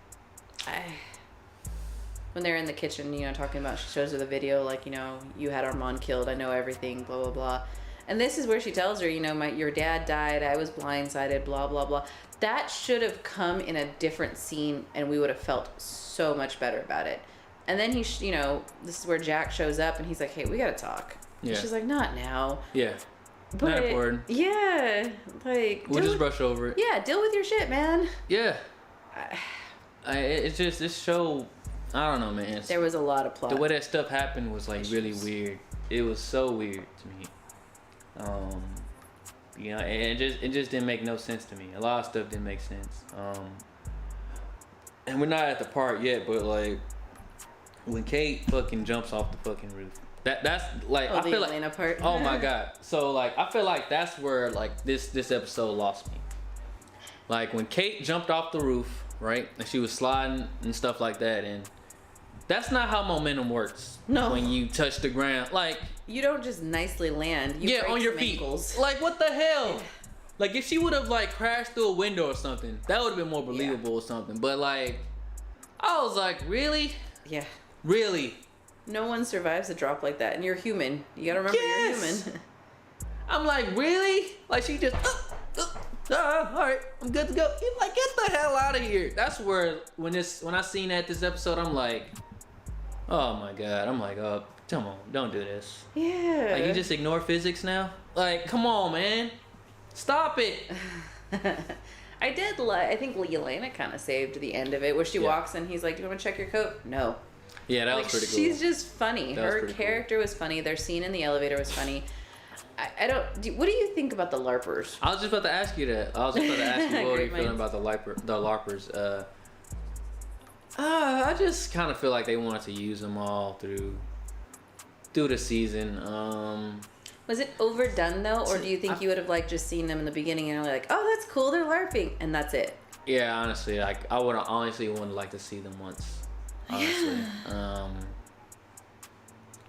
When they're in the kitchen, talking about, she shows her the video, like, "You had Armand killed. I know everything, blah, blah, blah." And this is where she tells her, your dad died. I was blindsided, blah, blah, blah. That should have come in a different scene, and we would have felt so much better about it. And then this is where Jack shows up, and he's like, "Hey, we got to talk." Yeah. And she's like, "Not now." Yeah. But, not important. Yeah. Like, we'll just brush over it. Yeah, deal with your shit, man. Yeah. It's just, this show, I don't know, man. There was a lot of plot. The way that stuff happened was like really weird. It was so weird to me. It just didn't make no sense to me. A lot of stuff didn't make sense. And we're not at the part yet, but like when Kate fucking jumps off the fucking roof. That's like, I feel like Elena part. Oh my God. So like I feel like that's where like this episode lost me. Like when Kate jumped off the roof, right? And she was sliding and stuff like that, and that's not how momentum works. No. When you touch the ground. Like, you don't just nicely land. You break on your some feet. ankles. Like, what the hell? Like, if she would have like crashed through a window or something, that would have been more believable or something. But like, I was like, really? Yeah. Really? No one survives a drop like that, and you're human. You gotta remember you're human. I'm like, really? Like, she just, all right, I'm good to go. You're like, get the hell out of here. That's where when I seen this episode, I'm like, oh my God. I'm like, oh, come on, don't do this. Yeah. Like, you just ignore physics now? Like, come on, man. Stop it. I think Elena kind of saved the end of it, where she walks in, he's like, "Do you want to check your coat?" No. Yeah, that was pretty cool. She's just funny. Her character was funny. Their scene in the elevator was funny. What do you think about the LARPers? I was just about to ask you that. I was just about to ask you what are you feeling about the LARPers. I just kind of feel like they wanted to use them all through the season. Was it overdone though, or do you think you would have like just seen them in the beginning and you're like, "Oh, that's cool, they're LARPing," and that's it? Yeah, honestly, like I would honestly like to see them once. Honestly,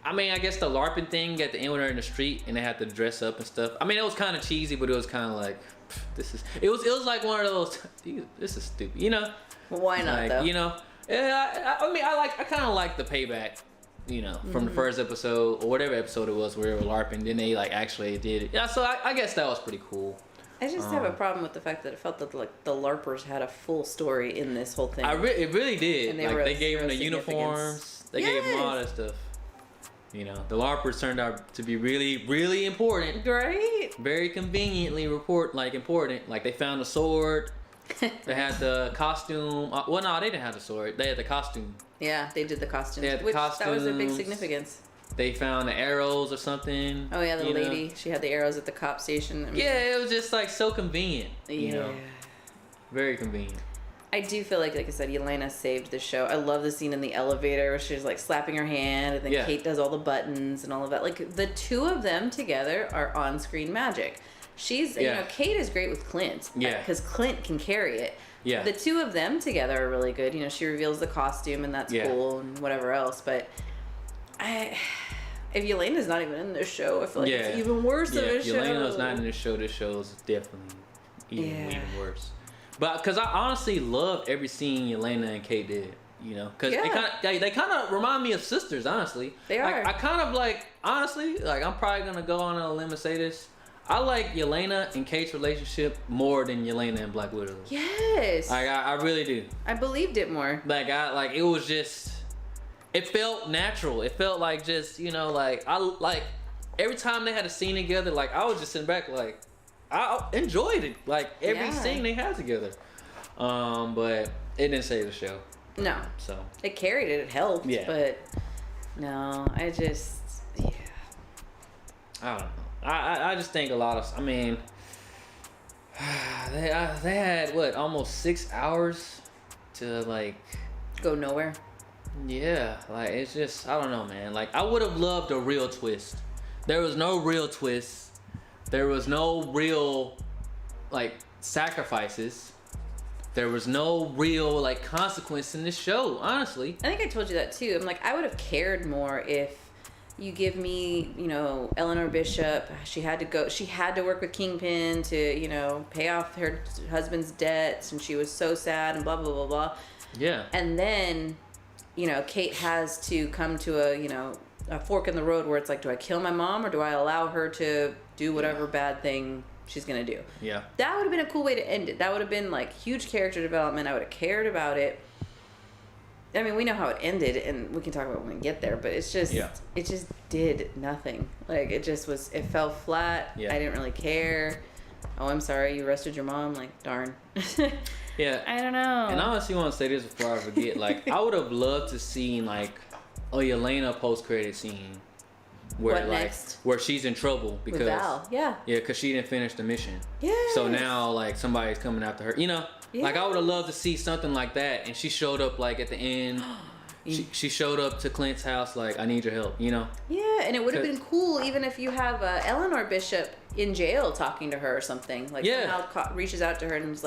I mean, I guess the LARPing thing at the end when they're in the street and they had to dress up and stuff. I mean, it was kind of cheesy, but it was kind of like, it was like one of those. This is stupid, Well, why not though? Yeah, I mean, I kind of like the payback. from the first episode or whatever episode it was where they were LARPing. Then they like actually did it. Yeah, so I guess that was pretty cool. I just have a problem with the fact that it felt that like the LARPers had a full story in this whole thing. It really did. And they gave them the uniforms. They gave them all that stuff. The LARPers turned out to be really, really important. Right? Very conveniently important. Like they found a sword. They had the costume. Well, no, they didn't have the sword. They had the costume. Yeah, they did the costumes. That was a big significance. They found the arrows or something. Oh yeah, the lady. She had the arrows at the cop station. Yeah, it was just like so convenient. Yeah. Very convenient. I do feel like I said, Yelena saved the show. I love the scene in the elevator where she's like slapping her hand, and then Kate does all the buttons and all of that. Like the two of them together are on-screen magic. She's, Kate is great with Clint. Yeah. Because Clint can carry it. Yeah. The two of them together are really good. She reveals the costume, and that's cool, and whatever else. But if Yelena's not even in this show, I feel like it's even worse of a show. If Yelena's not in this show, this show is definitely even worse. But because I honestly loved every scene Yelena and Kate did, because they kind of remind me of sisters. Honestly, they are. I kind of honestly, I'm probably gonna go on a limb and say this. I like Yelena and Kate's relationship more than Yelena and Black Widow. Yes. I really do. I believed it more. It was just. It felt natural. It felt like just every time they had a scene together, I was just sitting back I enjoyed it, every scene they had together. But it didn't save the show. No. So it carried it. It helped. Yeah. But no, I just I don't know. I just think a lot of. I mean, they had almost 6 hours to go nowhere. Yeah, it's just I don't know, man. I would have loved a real twist. There was no real twist. There was no real sacrifices. There was no real consequence in this show, honestly. I think I told you that too. I'm I would have cared more if you give me, Eleanor Bishop. She had to work with Kingpin to, pay off her husband's debts, and she was so sad and blah blah blah blah. Yeah. And then Kate has to come to a fork in the road where it's do I kill my mom or do I allow her to do whatever bad thing she's gonna do? Yeah. That would have been a cool way to end it. That would have been huge character development. I would have cared about it. I mean, we know how it ended, and we can talk about it when we get there. But it's just, it just did nothing. It just was. It fell flat. Yeah. I didn't really care. Oh, I'm sorry, you arrested your mom. Darn. Yeah. I don't know. And I honestly want to say this before I forget. I would have loved to see a Yelena post-credit scene where where she's in trouble because with Val. Yeah. Yeah, because she didn't finish the mission. Yeah. So now somebody's coming after her. Yeah. I would have loved to see something like that, and she showed up at the end. She showed up to Clint's house I need your help. Yeah, and it would have been cool even if you have Eleanor Bishop in jail talking to her or something. Somehow reaches out to her and is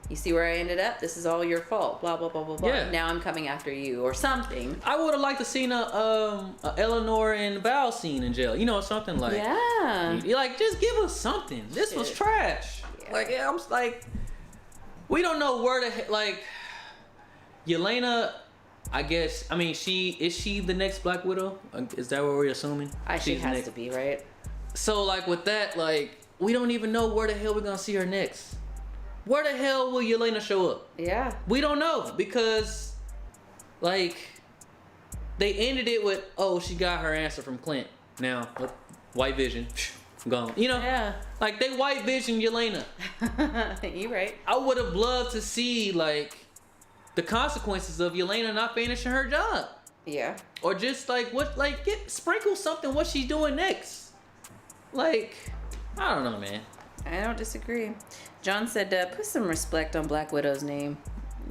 you see where I ended up? This is all your fault. Blah blah blah blah blah. Yeah. Now I'm coming after you or something. I would have liked to seen a Eleanor and Val scene in jail. Something yeah. Just give us something. This was trash. Yeah. I'm we don't know where to Yelena. I guess. I mean, is she the next Black Widow? Is that what we're assuming? She has to be, right? So with that, we don't even know where the hell we're gonna see her next. Where the hell will Yelena show up? Yeah. We don't know because, they ended it with, she got her answer from Clint. Now, White Vision, gone. Yeah. They White Vision Yelena. You right. I would have loved to see, the consequences of Yelena not finishing her job. Yeah. Or just, sprinkle something what she's doing next. I don't know, man. I don't disagree. John said, put some respect on Black Widow's name.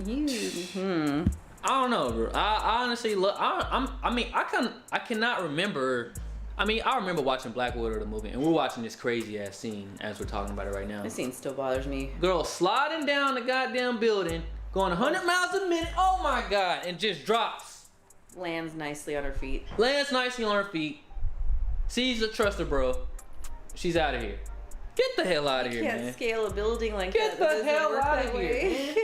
I don't know, bro. I honestly look. I cannot remember. I remember watching Black Widow the movie, and we're watching this crazy ass scene as we're talking about it right now. This scene still bothers me. Girl sliding down the goddamn building, going 100 miles a minute. Oh my god, and just drops. Lands nicely on her feet. Sees a truster, bro. She's out of here. Get the hell out of here, man. You can't scale a building like that. Get the hell out of here.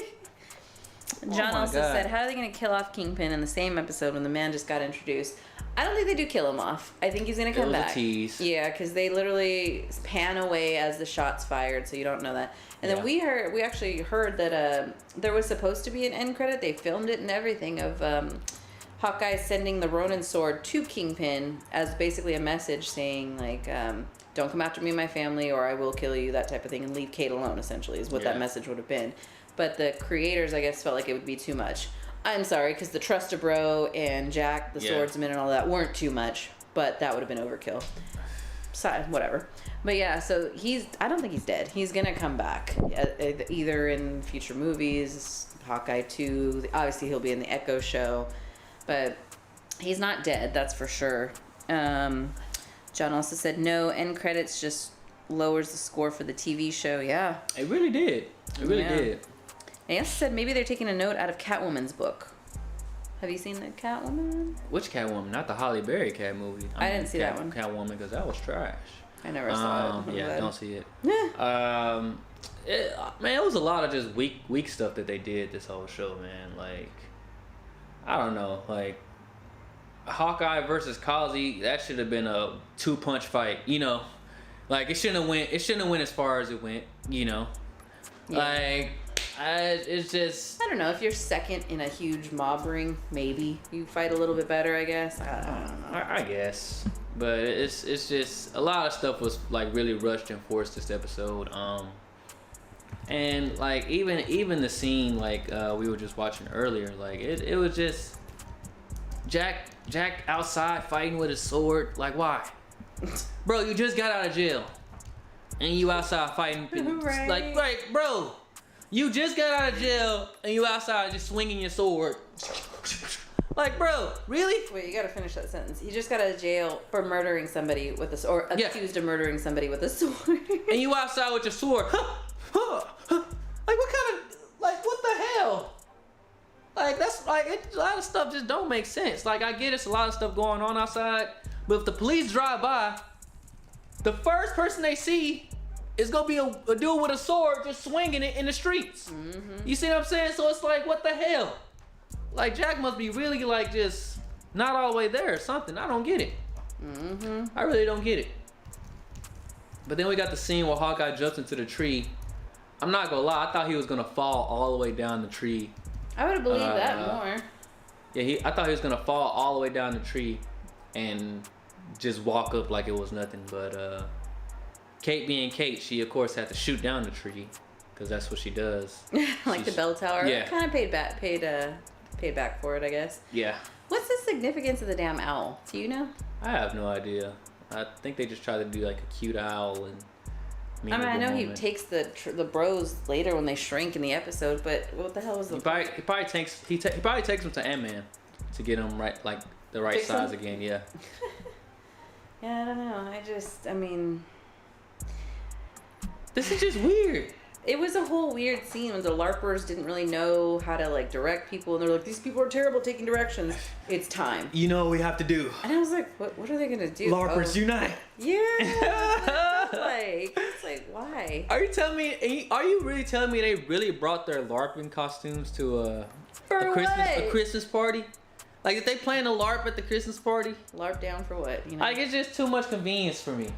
John also said, how are they going to kill off Kingpin in the same episode when the man just got introduced? I don't think they do kill him off. I think he's gonna come back. A tease. Yeah, because they literally pan away as the shots fired, so you don't know that. And then we actually heard that there was supposed to be an end credit. They filmed it and everything of Hawkeye sending the Ronin sword to Kingpin as basically a message saying like, "Don't come after me and my family, or I will kill you," that type of thing, and leave Kate alone. Essentially, is what that message would have been. But the creators, I guess, felt like it would be too much. I'm sorry, because the Trust-a-Bro and Jack, the swordsman, and all that weren't too much, but that would have been overkill. So, whatever. But yeah, so I don't think he's dead. He's going to come back, either in future movies, Hawkeye 2, obviously he'll be in the Echo show, but he's not dead, that's for sure. John also said, no, end credits just lowers the score for the TV show. Yeah. It really did. It really did. And he also said maybe they're taking a note out of Catwoman's book. Have you seen the Catwoman? Which Catwoman? Not the Halle Berry Cat movie. I didn't see that one. Catwoman, because that was trash. I never saw it. Yeah, don't see it. Man, it was a lot of just weak stuff that they did this whole show, man. Like, I don't know. Like, Hawkeye versus Kazi, that should have been a 2-punch fight, you know? Like, it shouldn't have went as far as it went, you know? Yeah. Like... it's just... I don't know. If you're second in a huge mob ring, maybe you fight a little bit better, I guess. I don't know. I guess. But it's just... A lot of stuff was, like, really rushed and forced this episode. And, like, even the scene, like, we were just watching earlier, like, it was just... Jack outside fighting with his sword. Like, why? Bro, you just got out of jail. And you outside fighting... Right. Like, bro... You just got out of jail and you outside just swinging your sword. Like, bro, really? Wait, you gotta finish that sentence. You just got out of jail for murdering somebody with a sword, accused of murdering somebody with a sword. And you outside with your sword. Like, what kind of, like, what the hell? Like, that's, like, a lot of stuff just don't make sense. Like, I get it's a lot of stuff going on outside, but if the police drive by, the first person they see it's gonna be a dude with a sword just swinging it in the streets. Mm-hmm. You see what I'm saying? So it's like, what the hell? Like, Jack must be really, like, just not all the way there or something. I don't get it. Mm-hmm. I really don't get it. But then we got the scene where Hawkeye jumps into the tree. I'm not gonna lie, I thought he was gonna fall all the way down the tree. I would have believed that more. Yeah, I thought he was gonna fall all the way down the tree and just walk up like it was nothing, but Kate being Kate, she of course had to shoot down the tree because that's what she does. Like the bell tower. Yeah. Kind of paid back for it, I guess. Yeah. What's the significance of the damn owl? Do you know? I have no idea. I think they just try to do like a cute owl and. I mean, I know he takes the bros later when they shrink in the episode, but what the hell was the? He probably takes them to Ant-Man to get him right, like the right size again. Yeah. Yeah, I don't know. I mean. This is just weird. It was a whole weird scene when the LARPers didn't really know how to like direct people, and they're like, "These people are terrible taking directions. It's time." You know what we have to do. And I was like, "What are they gonna do?" LARPers unite. Yeah. It's like why? Are you really telling me they really brought their LARPing costumes to a Christmas party? Like, if they playing a LARP at the Christmas party? LARP down for what? You know? Like, it's just too much convenience for me.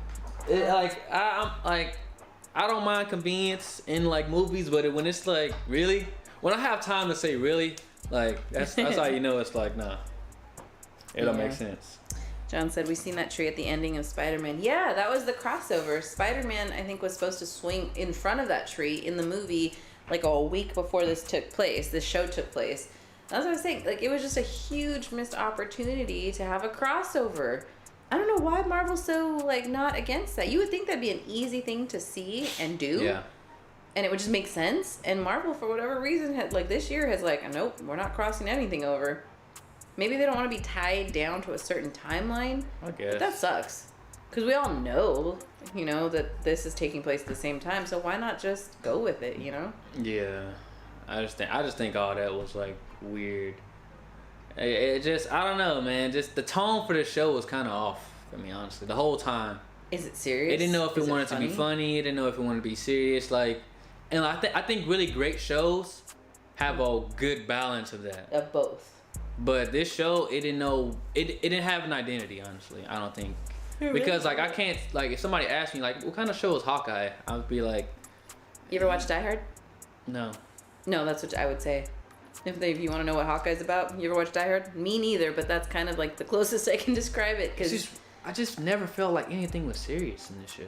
I don't mind convenience in like movies, but when it's like, really? When I have time to say really, like that's how you know it's like, nah. It don't make sense. John said, we've seen that tree at the ending of Spider-Man. Yeah, that was the crossover. Spider-Man, I think, was supposed to swing in front of that tree in the movie like a week before this show took place. That's what I was saying. Like, it was just a huge missed opportunity to have a crossover. I don't know why Marvel's so, like, not against that. You would think that'd be an easy thing to see and do. Yeah. And it would just make sense. And Marvel, for whatever reason, this year has like, nope, we're not crossing anything over. Maybe they don't want to be tied down to a certain timeline. I guess. But that sucks. Because we all know, that this is taking place at the same time. So why not just go with it, Yeah. I just think all that was, like, weird. It just, I don't know, man. Just the tone for the show was kind of off, I mean, honestly, the whole time. Is it serious? It didn't know if it wanted to be funny. It didn't know if it wanted to be serious. Like, and I think really great shows have a good balance of that. Of both. But this show, it didn't know, it didn't have an identity, honestly. I don't think. Because, like, I can't, like, if somebody asked me, like, what kind of show is Hawkeye? I would be like... You ever watch Die Hard? No. No, that's what I would say. If you want to know what Hawkeye's about, you ever watch Die Hard? Me neither, but that's kind of, like, the closest I can describe it. Cause I just never felt like anything was serious in this show.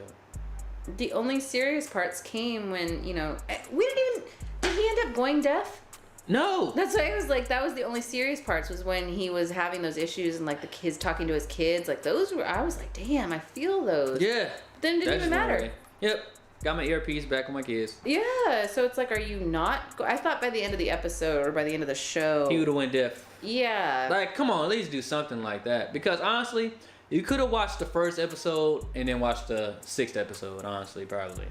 The only serious parts came when, you know... We didn't even... Did he end up going deaf? No. That's why I was like, that was the only serious parts, was when he was having those issues and like the kids talking to his kids. Like those were, I was like, damn, I feel those. Yeah. But then it didn't even matter. Right. Yep. Got my earpiece back with my kids. Yeah. So it's like, are you not? I thought by the end of the episode or by the end of the show, he would have went deaf. Yeah. Like, come on, at least do something like that. Because honestly, you could have watched the first episode and then watched the 6th episode. Honestly, probably,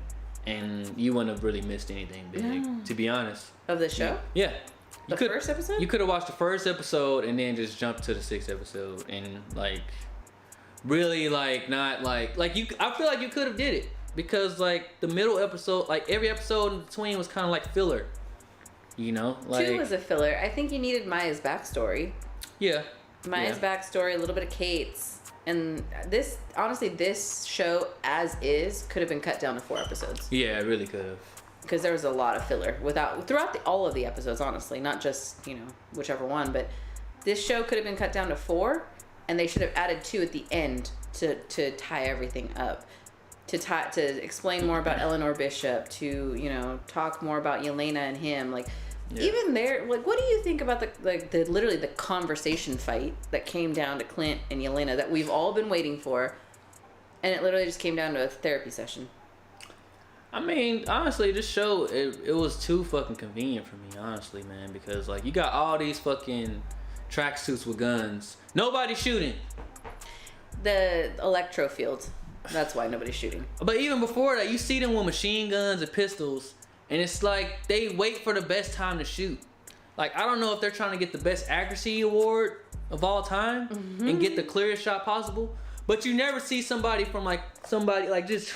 and you wouldn't have really missed anything big. To be honest. Of the show. Yeah. The first episode? You could have watched the first episode and then just jumped to the 6th episode and like really like not like you. I feel like you could have did it because like the middle episode, like every episode in between was kind of like filler. You know, like 2 was a filler. I think you needed Maya's backstory. Yeah. Maya's backstory, a little bit of Kate's, and this honestly, this show as is could have been cut down to 4 episodes. Yeah, it really could have. Because there was a lot of filler throughout all of the episodes, honestly, not just, you know, whichever one, but this show could have been cut down to 4, and they should have added 2 at the end to tie everything up, to explain more about Eleanor Bishop, to, you know, talk more about Yelena and him, like. Yeah. Even there, like, what do you think about the literally the conversation fight that came down to Clint and Yelena that we've all been waiting for, and it literally just came down to a therapy session? I mean, honestly, this show, it was too fucking convenient for me, honestly, man, because, like, you got all these fucking tracksuits with guns. Nobody's shooting. The electro field. That's why nobody's shooting. But even before that, you see them with machine guns and pistols, and it's like they wait for the best time to shoot. Like, I don't know if they're trying to get the best accuracy award of all time and get the clearest shot possible, but you never see somebody just...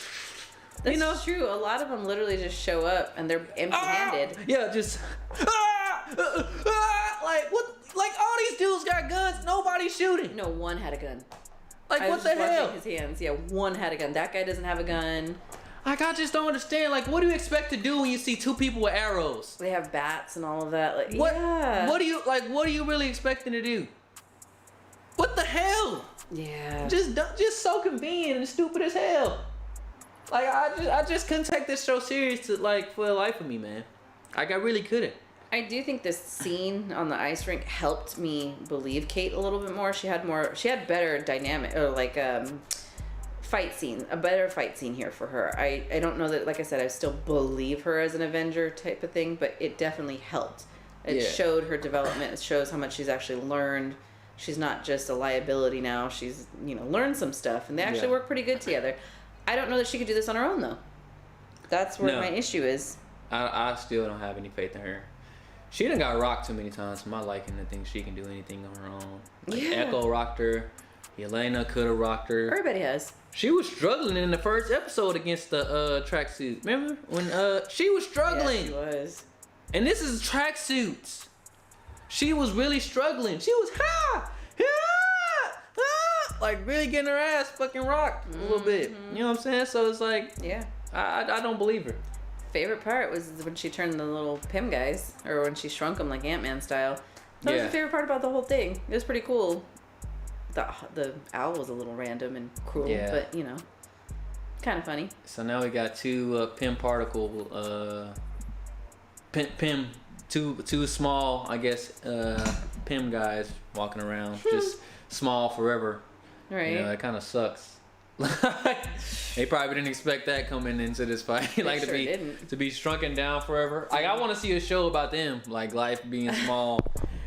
That's true. A lot of them literally just show up and they're empty-handed. Yeah, just like what? Like all these dudes got guns. Nobody's shooting. No, one had a gun. Like what the hell? His hands. Yeah, one had a gun. That guy doesn't have a gun. Like I just don't understand. Like what do you expect to do when you see 2 people with arrows? They have bats and all of that. Like what? Yeah. What are you really expecting to do? What the hell? Yeah. Just so convenient and stupid as hell. Like I just couldn't take this show serious for the life of me, man. Like I really couldn't. I do think this scene on the ice rink helped me believe Kate a little bit more. She had better dynamic or like fight scene, a better fight scene here for her. I don't know that, like I said, I still believe her as an Avenger type of thing, but it definitely helped. It showed her development. It shows how much she's actually learned. She's not just a liability now. She's, you know, learned some stuff, and they actually work pretty good together. I don't know that she could do this on her own, though. That's where my issue is. I still don't have any faith in her. She done got rocked too many times for my liking to think she can do anything on her own. Like Echo rocked her. Yelena could have rocked her. Everybody has. She was struggling in the first episode against the tracksuit. Remember? When she was struggling. Yeah, she was. And this is tracksuits. She was really struggling. She was like really getting her ass fucking rocked a little bit. You know what I'm saying? So it's like, I don't believe her. Favorite part was when she turned the little Pym guys, or when she shrunk them like Ant-Man style. That was the favorite part about the whole thing. It was pretty cool. The owl was a little random and cruel, but you know, kind of funny. So now we got 2 Pym particle, Pym, two small, I guess, Pym guys walking around, just small forever. Right. You know, that kind of sucks. They probably didn't expect that coming into this fight, like to be shrunken down forever. Like I want to see a show about them, like life being small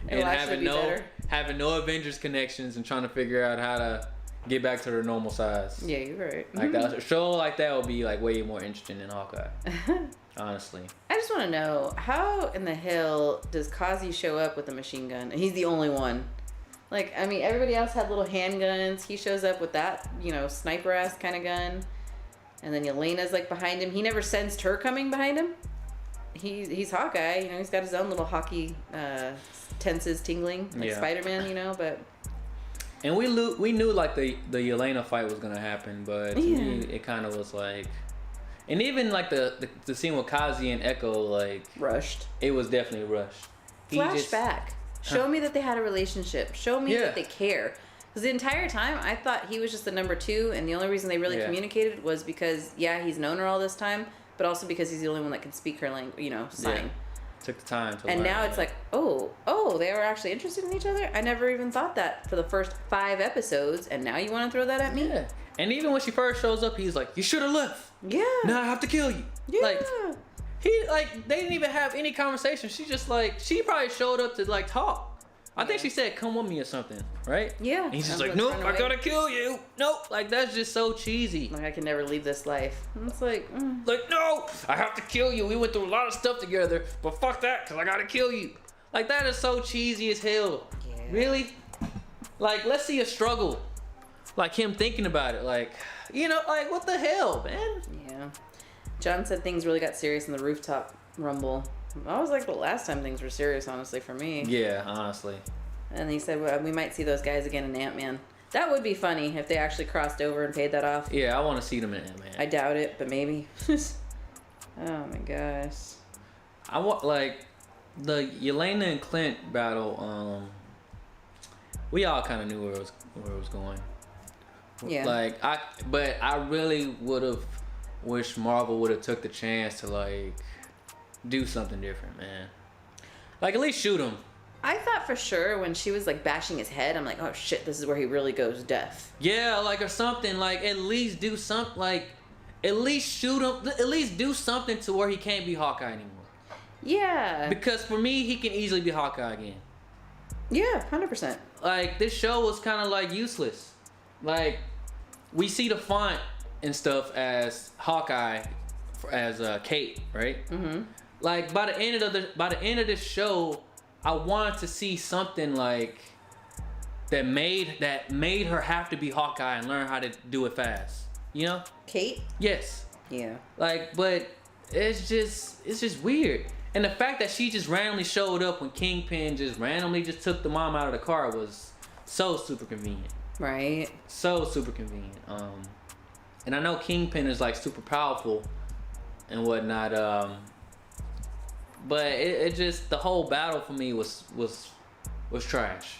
and having no Avengers connections and trying to figure out how to get back to their normal size. Yeah, you're right. Like a show like that would be like way more interesting than Hawkeye. Honestly. I just want to know, how in the hell does Kazi show up with a machine gun? And he's the only one. Like, I mean, everybody else had little handguns. He shows up with that, you know, sniper-ass kind of gun. And then Yelena's, like, behind him. He never sensed her coming behind him? he's Hawkeye. You know, he's got his own little hockey tenses tingling like Spider-Man. You know, but. And we knew like the Yelena fight was gonna happen, but to me, it kind of was like, and even like the scene with Kazi and Echo, like rushed. It was definitely rushed. Flashback. Show me that they had a relationship. Show me that they care. Because the entire time, I thought he was just the number 2, and the only reason they really communicated was because he's known her all this time, but also because he's the only one that can speak her language, you know, sign. Yeah. Took the time to and learn. Now it's like, oh, they were actually interested in each other? I never even thought that for the first 5 episodes, and now you want to throw that at me? Yeah. And even when she first shows up, he's like, you should have left. Yeah. Now I have to kill you. Yeah. Like, they didn't even have any conversation. She just like, she probably showed up to like talk. I think she said, come with me or something, right? Yeah. And he's just like, nope, I gotta kill you. Nope. Like, that's just so cheesy. Like, I can never leave this life. And it's like, like, no, I have to kill you. We went through a lot of stuff together, but fuck that, because I gotta kill you. Like, that is so cheesy as hell. Yeah. Really? Like, let's see a struggle. Like, him thinking about it. Like, you know, like, what the hell, man? Yeah. John said things really got serious in the rooftop rumble. That was like the last time things were serious, honestly, for me. Yeah, honestly. And he said, well, we might see those guys again in Ant-Man. That would be funny if they actually crossed over and paid that off. Yeah, I want to see them in Ant-Man. I doubt it, but maybe. Oh my gosh. I want, like, the Yelena and Clint battle, we all kind of knew where it was going. Yeah. But I really would have wished Marvel would have took the chance to, like, do something different, man. Like, at least shoot him. I thought for sure when she was like bashing his head, I'm like, oh shit, this is where he really goes deaf. Yeah, like, or something. Like, at least do something. Like, at least shoot him. At least do something to where he can't be Hawkeye anymore. Yeah. Because for me, he can easily be Hawkeye again. Yeah, 100%. Like, this show was kind of like useless. Like, we see the font and stuff as Hawkeye, as Kate, right? Mm-hmm. Like, by the end of this show, I wanted to see something like that made her have to be Hawkeye and learn how to do it fast. You know? Kate? Yes. Yeah. Like, but it's just weird. And the fact that she just randomly showed up when Kingpin just randomly just took the mom out of the car was so super convenient. Right. So super convenient. And I know Kingpin is like super powerful and whatnot. But it just, the whole battle for me was trash.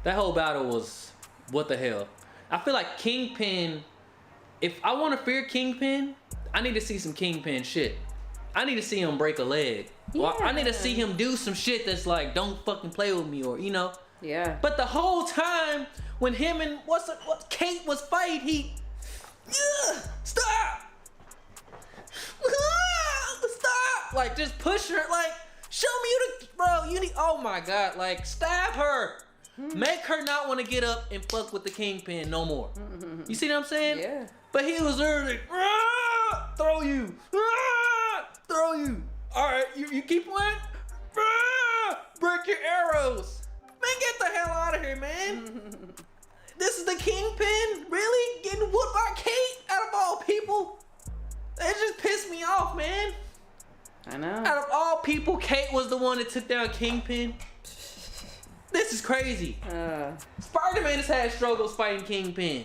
That whole battle was, what the hell? I feel like Kingpin, if I want to fear Kingpin, I need to see some Kingpin shit. I need to see him break a leg. Yeah. Or I need to see him do some shit that's like, don't fucking play with me, or, you know. Yeah. But the whole time when him and what Kate was fighting, stop. Stop! Like, just push her. Like, show me you need. Oh my god! Like, stab her. Make her not want to get up and fuck with the Kingpin no more. You see what I'm saying? Yeah. But he was early. Throw you. Throw you. All right, you keep playing. Break your arrows. Man, get the hell out of here, man. This is the Kingpin? Really? Getting whooped by Kate out of all people? That just pissed me off, man. I know. Out of all people, Kate was the one that took down Kingpin. This is crazy. Spider-Man has had struggles fighting Kingpin.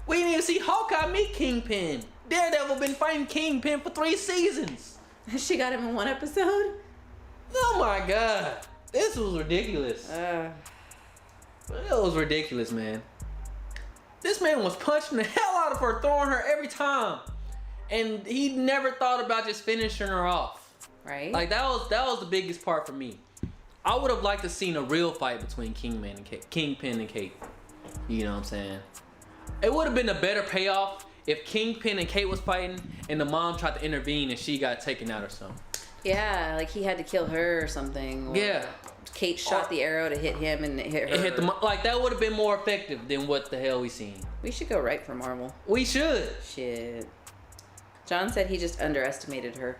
We didn't even see Hawkeye meet Kingpin. Daredevil been fighting Kingpin for 3 seasons. She got him in 1 episode? Oh my god. This was ridiculous. It was ridiculous, man. This man was punching the hell out of her, throwing her every time. And he never thought about just finishing her off. Right. Like, that was the biggest part for me. I would have liked to seen a real fight between Kingpin and Kate. You know what I'm saying? It would have been a better payoff if Kingpin and Kate was fighting and the mom tried to intervene and she got taken out or something. Yeah, like he had to kill her or something. Or yeah. Kate shot the arrow to hit him and it hit her. It hit like, that would have been more effective than what the hell we seen. We should go right for Marvel. We should. Shit. John said he just underestimated her.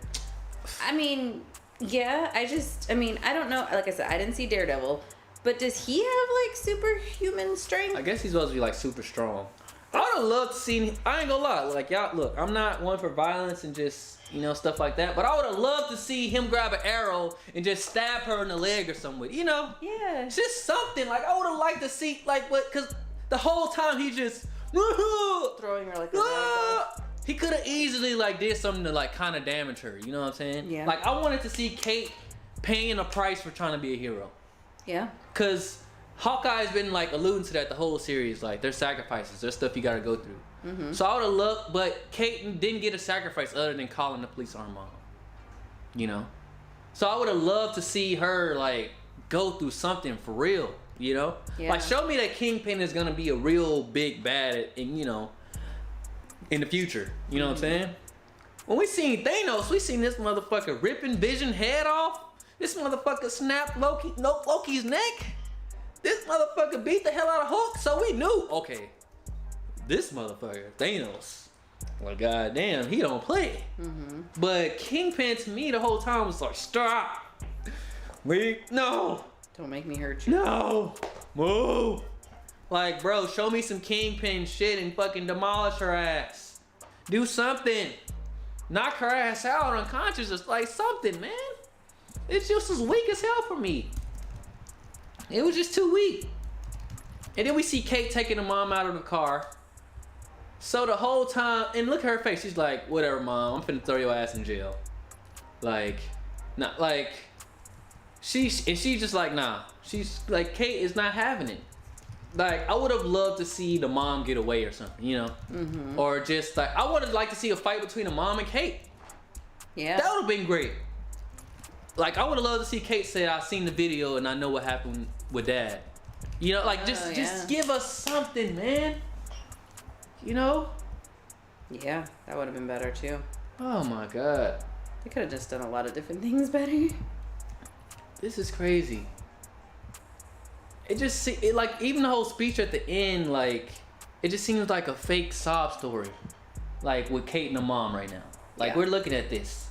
I mean, yeah, I don't know. Like I said, I didn't see Daredevil, but does he have like superhuman strength? I guess he's supposed to be like super strong. I would have loved to see. I ain't gonna lie. Like y'all, look, I'm not one for violence and just stuff like that. But I would have loved to see him grab an arrow and just stab her in the leg or something. Yeah. It's just something. Like I would have liked to see because the whole time he just throwing her like a rag. He could have easily did something to kind of damage her. You know what I'm saying? Yeah. Like I wanted to see Kate paying a price for trying to be a hero. Yeah. Cause Hawkeye's been alluding to that the whole series. There's sacrifices, there's stuff you gotta go through. Mm-hmm. So I would have loved, but Kate didn't get a sacrifice other than calling the police on her mom. So I would have loved to see her go through something for real. Yeah. Show me that Kingpin is gonna be a real big bad in the future. You know what I'm saying? When we seen Thanos, we seen this motherfucker ripping Vision head off. This motherfucker snapped Loki's neck. This motherfucker beat the hell out of Hulk. So we knew, okay, this motherfucker, Thanos, goddamn, he don't play. Mm-hmm. But Kingpin to me the whole time was like, stop. No. Don't make me hurt you. No. Move. Bro, show me some Kingpin shit and fucking demolish her ass. Do something. Knock her ass out unconscious. It's something, man. It's just as weak as hell for me. It was just too weak. And then we see Kate taking the mom out of the car. So the whole time, and look at her face. She's like, whatever, mom. I'm finna throw your ass in jail. She's just like, nah. She's like, Kate is not having it. I would have loved to see the mom get away or something, Mm-hmm. Or just I would have liked to see a fight between the mom and Kate. Yeah. That would have been great. I would have loved to see Kate say, I seen the video and I know what happened with dad. Just give us something, man. Yeah, that would have been better too. Oh my God. They could have just done a lot of different things better. This is crazy. It just even the whole speech at the end, it just seems like a fake sob story. With Kate and the mom right now. We're looking at this.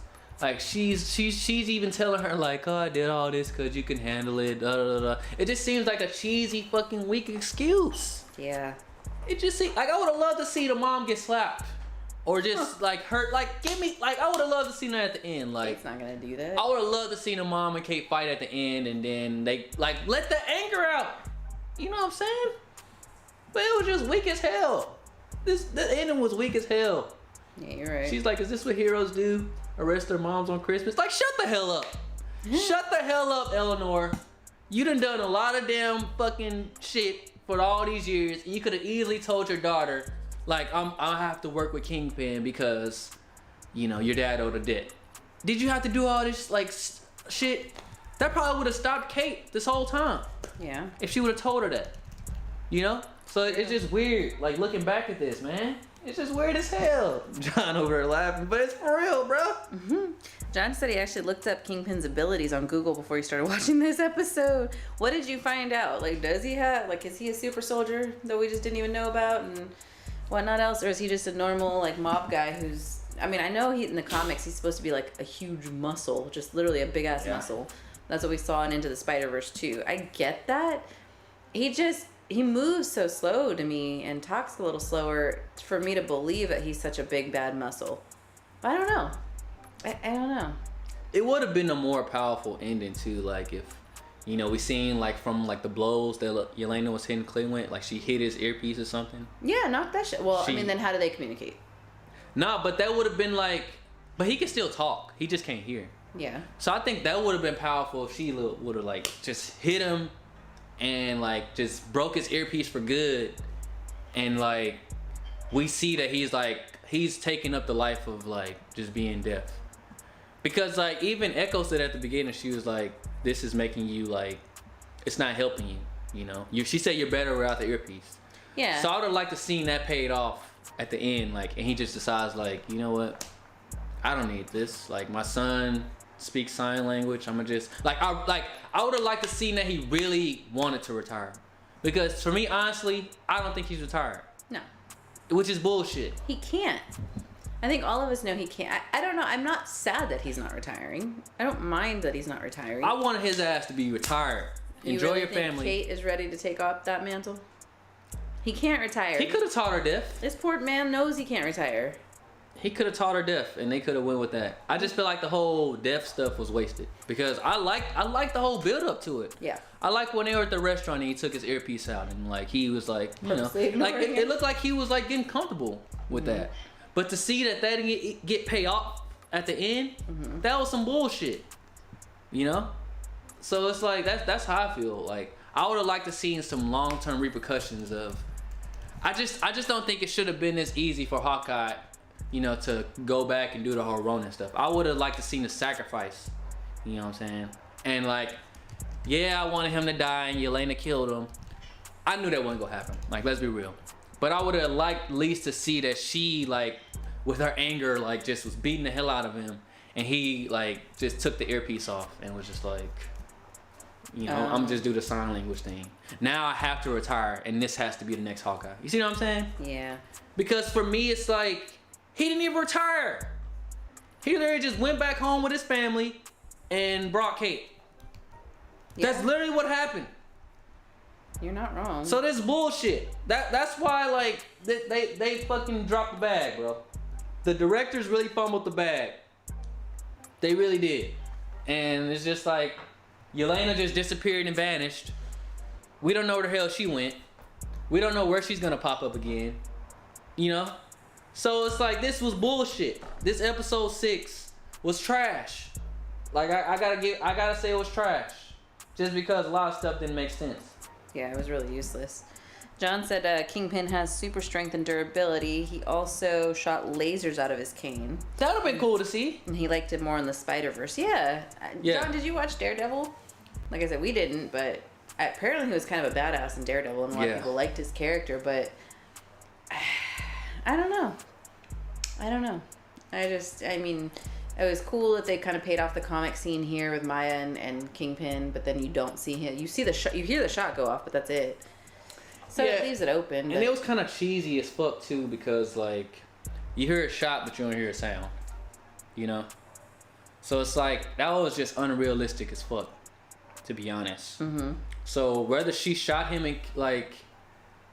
She's even telling her oh, I did all this because you can handle it. Da, da, da. It just seems like a cheesy fucking weak excuse. Yeah. It just seems I would have loved to see the mom get slapped, or just hurt. Give me I would have loved to see that at the end. Kate's not gonna do that. I would have loved to see the mom and Kate fight at the end, and then they let the anger out. You know what I'm saying? But it was just weak as hell. The ending was weak as hell. Yeah, you're right. She's like, is this what heroes do? Arrest their moms on Christmas? Shut the hell up. Shut the hell up, Eleanor. You done a lot of damn fucking shit for all these years. And you could have easily told your daughter, I have to work with Kingpin because, your dad owed a debt. Did you have to do all this, shit? That probably would have stopped Kate this whole time. Yeah. If she would have told her that. So it's just weird, looking back at this, man. It's just weird as hell. John over there laughing, but it's for real, bro. Mm-hmm. John said he actually looked up Kingpin's abilities on Google before he started watching this episode. What did you find out? Does he have, is he a super soldier that we just didn't even know about and whatnot else? Or is he just a normal, mob guy who's, I know in the comics he's supposed to be, a huge muscle, just literally a big-ass muscle. That's what we saw in Into the Spider-Verse too. I get that. He moves so slow to me and talks a little slower for me to believe that he's such a big bad muscle. But I don't know. I don't know. It would have been a more powerful ending too, if we seen from the blows that Yelena was hitting Clint, she hit his earpiece or something. Yeah, knock that shit. Well, then how do they communicate? Nah, but that would have been but he can still talk. He just can't hear. Yeah. So I think that would have been powerful if she would have just hit him and just broke his earpiece for good, and we see that he's taking up the life of just being deaf, because even Echo said at the beginning, she was this is making you it's not helping you, she said you're better without the earpiece. Yeah. So I would have liked to seen that paid off at the end, and he just decides you know what, I don't need this, my son speaks sign language. I'm gonna just I would have liked to see that he really wanted to retire, because for me, honestly, I don't think he's retired. No. Which is bullshit. He can't. I think all of us know he can't. I don't know. I'm not sad that he's not retiring. I don't mind that he's not retiring. I wanted his ass to be retired. Enjoy really your think family. Kate is ready to take off that mantle? He can't retire. He could have taught her deaf. This poor man knows he can't retire. He could have taught her deaf, and they could have went with that. I just feel like the whole deaf stuff was wasted because I like the whole build up to it. Yeah. I like when they were at the restaurant and he took his earpiece out and like he was like, you know, like it looked like he was like getting comfortable with that. But to see that didn't get paid off at the end, that was some bullshit. You know? So it's like that's how I feel. Like I would have liked to see some long-term repercussions of. I just don't think it should have been this easy for Hawkeye, you know, to go back and do the whole Ronin stuff. I would have liked to see the sacrifice. You know what I'm saying? And like, yeah, I wanted him to die and Yelena killed him. I knew that wasn't gonna happen. Like, let's be real. But I would have liked at least to see that she, like, with her anger, like, just was beating the hell out of him. And he, like, just took the earpiece off and was just like, you know, I'm just do the sign language thing. Now I have to retire and this has to be the next Hawkeye. You see what I'm saying? Yeah. Because for me, it's like, he didn't even retire. He literally just went back home with his family and brought Kate. Yeah. That's literally what happened. You're not wrong. So this bullshit. That's why like they fucking dropped the bag, bro. The directors really fumbled the bag. They really did. And it's just like Yelena just disappeared and vanished. We don't know where the hell she went. We don't know where she's gonna pop up again. You know? So it's like this was bullshit. This episode 6 was trash. Like I gotta say it was trash. Just because a lot of stuff didn't make sense. Yeah, it was really useless. John said Kingpin has super strength and durability. He also shot lasers out of his cane. That would have been cool to see. And he liked it more in the Spider-Verse. Yeah. John, did you watch Daredevil? Like I said, we didn't, but apparently he was kind of a badass in Daredevil, and a lot of people liked his character, but I don't know. I mean, it was cool that they kind of paid off the comic scene here with Maya and Kingpin, but then you don't see him. You see you hear the shot go off, but that's it. So it leaves it open. And it was kind of cheesy as fuck too, because like you hear a shot, but you don't hear a sound. You know. So it's like that was just unrealistic as fuck, to be honest. Mm-hmm. So whether she shot him and like,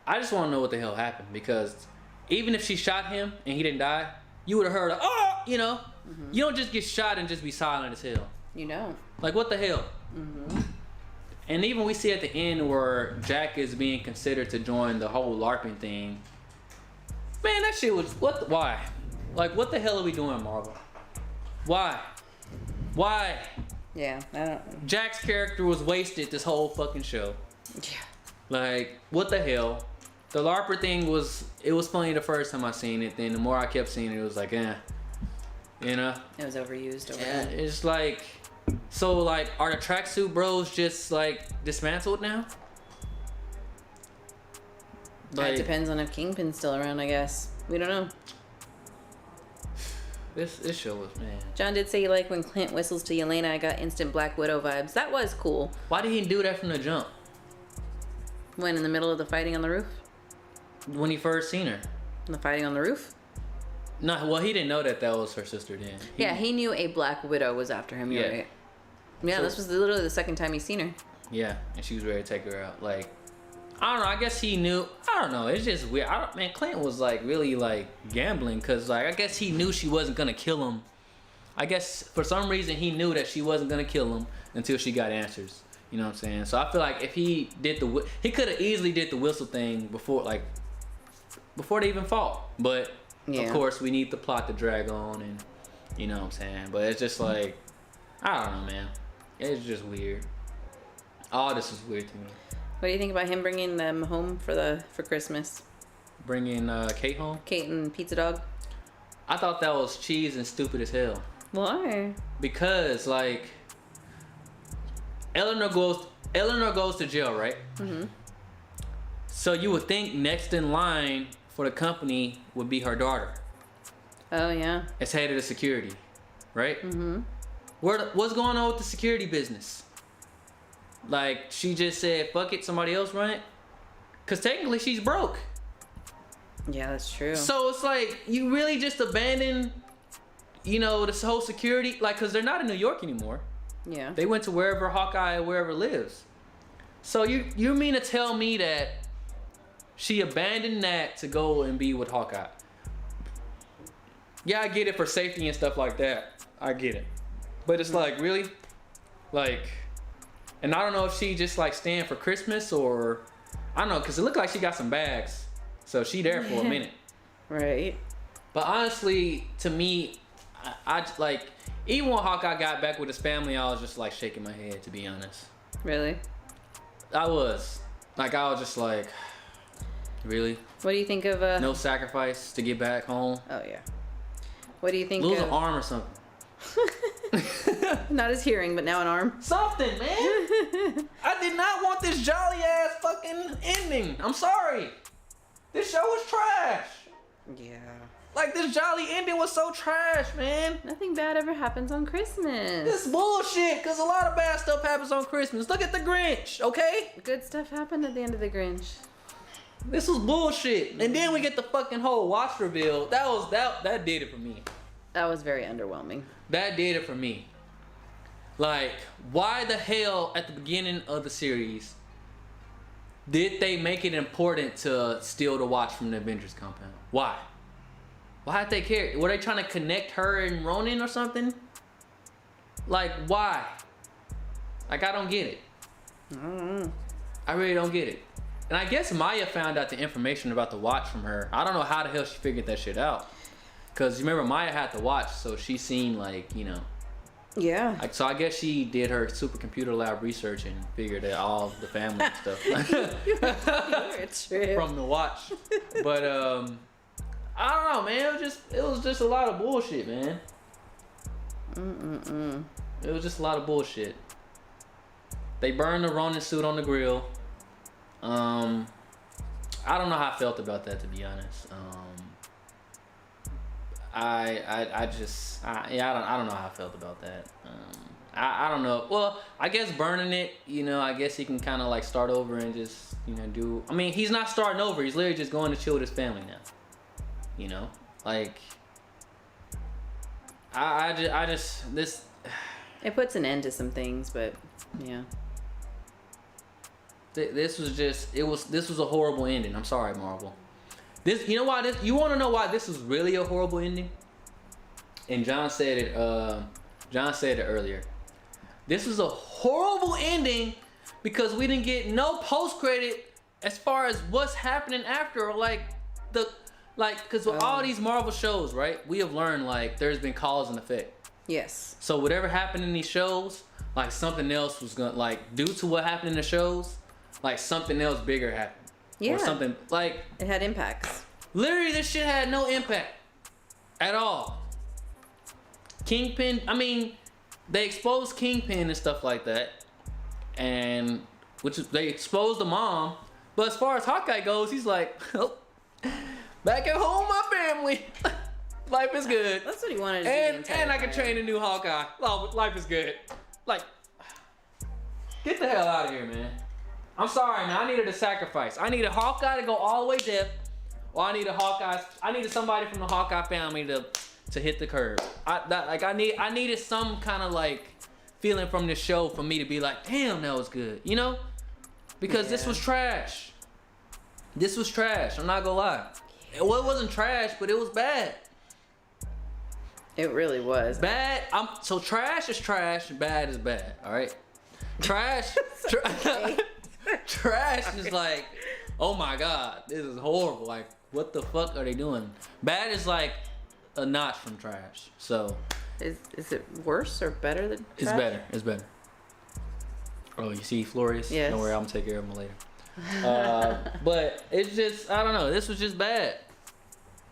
I just want to know what the hell happened, because even if she shot him and he didn't die, you would have heard, oh, you know. Mm-hmm. You don't just get shot and just be silent as hell. You know. Like, what the hell? Mm-hmm. And even we see at the end where Jack is being considered to join the whole LARPing thing. Man, that shit was, why? Like, what the hell are we doing, Marvel? Why? Yeah, I don't. Jack's character was wasted this whole fucking show. Yeah. Like, what the hell? The LARPer thing was funny the first time I seen it. Then the more I kept seeing it, it was like, you know? It was overused. It's like, so like, are the tracksuit bros just like dismantled now? Like, it depends on if Kingpin's still around, I guess. We don't know. This show was, man. John did say he liked when Clint whistles to Yelena. I got instant Black Widow vibes. That was cool. Why did he do that from the jump? When in the middle of the fighting on the roof? When he first seen her. The fighting on the roof? No, well, he didn't know that was her sister then. He knew a Black Widow was after him. You're right. Yeah, so, this was literally the second time he seen her. Yeah, and she was ready to take her out. Like, I don't know. I guess he knew. I don't know. It's just weird. Man, Clint was like really like gambling, because like I guess he knew she wasn't gonna kill him. I guess for some reason he knew that she wasn't gonna kill him until she got answers. You know what I'm saying? So I feel like if he did he could have easily did the whistle thing before they even fought. But of course we need the plot to drag on, and you know what I'm saying. But it's just like, I don't know, man. It's just weird. All this is weird to me. What do you think about him bringing them home for Christmas? Bringing Kate home? Kate and Pizza Dog? I thought that was cheese and stupid as hell. Why? Because like Eleanor goes to jail, right? Mm-hmm. So you would think next in line for the company would be her daughter. Oh yeah. As head of the security, right? Mm-hmm. What's going on with the security business? Like, she just said, fuck it, somebody else run it? Because technically she's broke. Yeah, that's true. So it's like, you really just abandon, you know, this whole security, like, because they're not in New York anymore. Yeah. They went to wherever Hawkeye or wherever lives. So you mean to tell me that She abandoned that to go and be with Hawkeye. Yeah, I get it for safety and stuff like that. I get it. But it's like, really? Like, and I don't know if she just like staying for Christmas or, I don't know, because it looked like she got some bags. So she there for a minute. Right. But honestly, to me, I like, even when Hawkeye got back with his family, I was just like shaking my head, to be honest. Really? I was. Like, I was just like, really? What do you think of No sacrifice to get back home? Oh yeah. What do you think Lose of... an arm or something. Not his hearing, but now an arm. Something, man. I did not want this jolly ass fucking ending. I'm sorry. This show was trash. Yeah. Like, this jolly ending was so trash, man. Nothing bad ever happens on Christmas. This bullshit, because a lot of bad stuff happens on Christmas. Look at the Grinch, okay? Good stuff happened at the end of the Grinch. This was bullshit. And then we get the fucking whole watch reveal. That did it for me. That was very underwhelming. That did it for me. Like, why the hell at the beginning of the series did they make it important to steal the watch from the Avengers compound? Why? Why did they care? Were they trying to connect her and Ronin or something? Like, why? Like, I don't get it. I really don't get it. And I guess Maya found out the information about the watch from her. I don't know how the hell she figured that shit out. Because you remember Maya had the watch, so she seen, like, you know. Yeah. Like, so I guess she did her supercomputer lab research and figured out all the family and stuff. You're a trip. From the watch. But, I don't know, man. It was just a lot of bullshit, man. It was just a lot of bullshit. They burned the Ronin suit on the grill. I don't know how I felt about that, to be honest. I don't know how I felt about that. I don't know. Well, I guess burning it, you know, I guess he can kind of like start over and just, you know, do. I mean, he's not starting over. He's literally just going to chill with his family now. You know, like, this. It puts an end to some things, but yeah. This was a horrible ending. I'm sorry, Marvel. You know why this? You want to know why this was really a horrible ending? And John said it. John said it earlier. This was a horrible ending because we didn't get no post credit as far as what's happening after, because with all these Marvel shows, right? We have learned like there's been cause and effect. Yes. So whatever happened in these shows, like something else was gonna due to what happened in the shows, like something else bigger happened. Yeah. Or something like it had impacts. Literally, this shit had no impact at all. Kingpin, I mean, they exposed Kingpin and stuff like that, and they exposed the mom. But as far as Hawkeye goes, he's like, oh, back at home, my family. Life is good. That's what he wanted to do. And I can train a new Hawkeye. Life is good. Like, get the hell out of here, man. I'm sorry, man. I needed a sacrifice. I needed Hawkeye to go all the way deaf, or I needed somebody from the Hawkeye family to hit the curb. I needed some kind of like feeling from this show for me to be like, damn, that was good, you know? Because this was trash. This was trash. I'm not gonna lie. Well, it wasn't trash, but it was bad. It really was bad. So trash is trash. Bad is bad. All right. Trash. Trash is like, oh my god, this is horrible. Like, what the fuck are they doing? Bad is like a notch from trash. So is it worse or better than trash? It's better. Oh, you see Florius? Yes. Don't worry, I'm gonna take care of him later. But it's just, I don't know, this was just bad.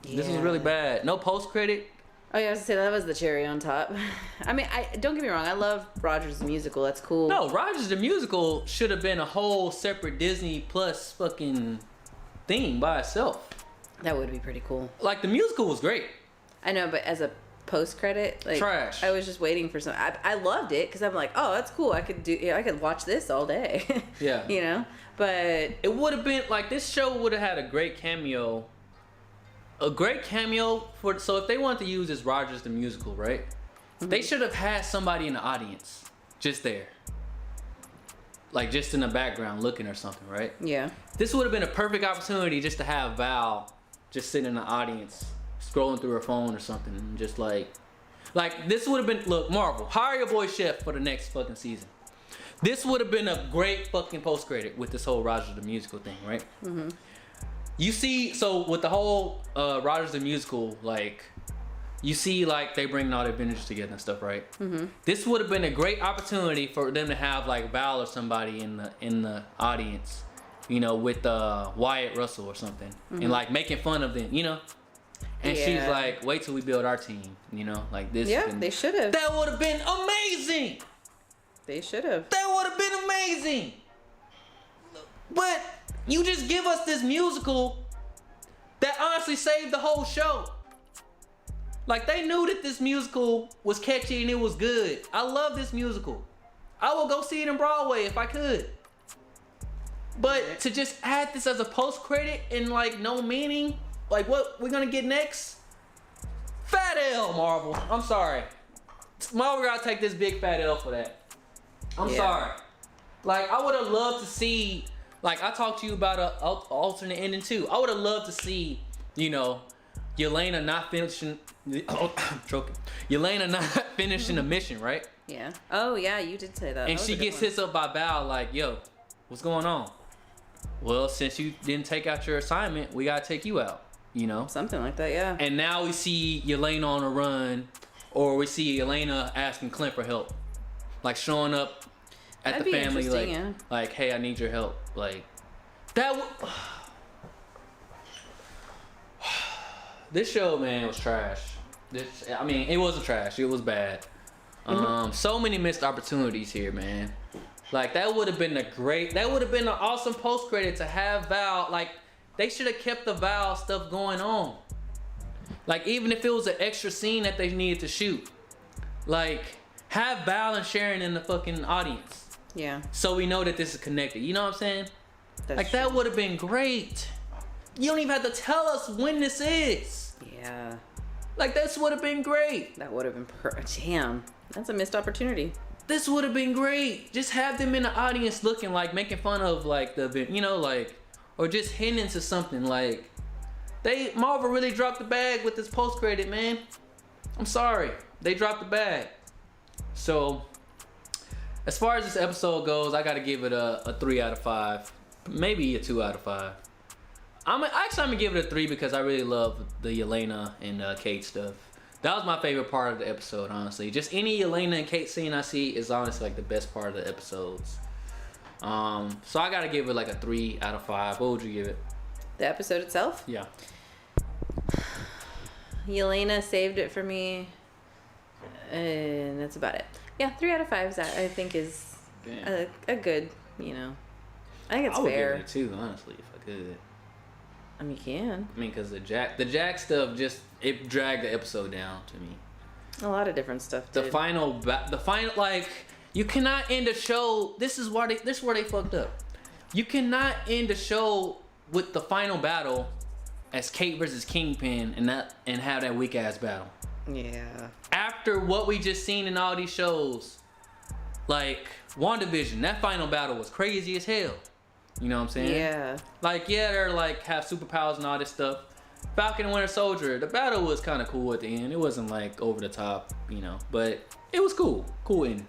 Yeah. This was really bad. No post credit. Oh yeah, I was gonna say that was the cherry on top. I mean, don't get me wrong, I love Rogers the Musical. That's cool. No, Rogers the Musical should have been a whole separate Disney Plus fucking thing by itself. That would be pretty cool. Like, the musical was great. I know, but as a post credit, like, trash. I was just waiting for some. I loved it because I'm like, oh, that's cool. I could watch this all day. Yeah. You know, but it would have been like, this show would have had a great cameo. A great cameo for, so if they wanted to use this Rogers the Musical, right? Mm-hmm. They should have had somebody in the audience just there. like just in the background looking or something, right? Yeah. This would have been a perfect opportunity just to have Val just sitting in the audience, scrolling through her phone or something, and just like this would have been, look, Marvel, hire your boy Shef for the next fucking season. This would have been a great fucking post credit with this whole Rogers the Musical thing, right? Mm-hmm. You see, so with the whole Rogers the Musical, like, you see, like, they bring all their Avengers together and stuff, right? Mm-hmm. This would have been a great opportunity for them to have, like, Val or somebody in the audience, you know, with Wyatt Russell or something, and, like, making fun of them, you know? And she's like, wait till we build our team, you know? Like, this. Yeah, they should have. That would have been amazing! They should have. That would have been amazing! But you just give us this musical that honestly saved the whole show. Like, they knew that this musical was catchy and it was good. I love this musical. I will go see it in Broadway if I could. But to just add this as a post credit and like no meaning, like what we're gonna get next? Fat L, Marvel. I'm sorry. Marvel gotta take this big fat L for that. I'm sorry. Like, I would have loved to see, like, I talked to you about an alternate ending too. I would have loved to see, you know, Yelena not finishing. I'm choking. Yelena not finishing the mission, right? Yeah. Oh yeah, you did say that. And she gets hit up by Val, like, yo, what's going on? Well, since you didn't take out your assignment, we gotta take you out. You know? Something like that, yeah. And now we see Yelena on a run, or we see Yelena asking Clint for help. Like, showing up at the family, like, hey, I need your help. Like, that this show, man, was trash. I mean, it wasn't trash. It was bad. So many missed opportunities here, man. Like, that would have been an awesome post credit to have Val. Like, they should have kept the Val stuff going on. Like, even if it was an extra scene that they needed to shoot, like, have Val and Sharon in the fucking audience. Yeah. So we know that this is connected. You know what I'm saying? That's like, that would have been great. You don't even have to tell us when this is. Yeah. Like, this would have been great. That would have been damn. That's a missed opportunity. This would have been great. Just have them in the audience looking like, making fun of, like, the event, you know, like, or just hinting to something. Like, Marvel really dropped the bag with this post credit, man. I'm sorry. They dropped the bag. So, as far as this episode goes, I gotta give it a 3 out of 5. Maybe a 2 out of 5. I'm gonna give it a 3 because I really love the Yelena and Kate stuff. That was my favorite part of the episode, honestly. Just any Yelena and Kate scene I see is honestly like the best part of the episodes. So I gotta give it like a 3 out of 5. What would you give it? The episode itself? Yeah. Yelena saved it for me, and that's about it. Yeah, 3 out of 5 is I think is a good, you know. I think it's fair. I would give it a 2, honestly, if I could. I mean, you can. I mean, because the Jack stuff it dragged the episode down to me. A lot of different stuff. The final, like, you cannot end a show. This is where they fucked up. You cannot end a show with the final battle as Kate versus Kingpin and have that weak ass battle. Yeah. After what we just seen in all these shows, like WandaVision, that final battle was crazy as hell. You know what I'm saying? Yeah. Like, yeah, they're like have superpowers and all this stuff. Falcon and Winter Soldier, the battle was kind of cool at the end. It wasn't like over the top, you know, but it was cool. Cool ending.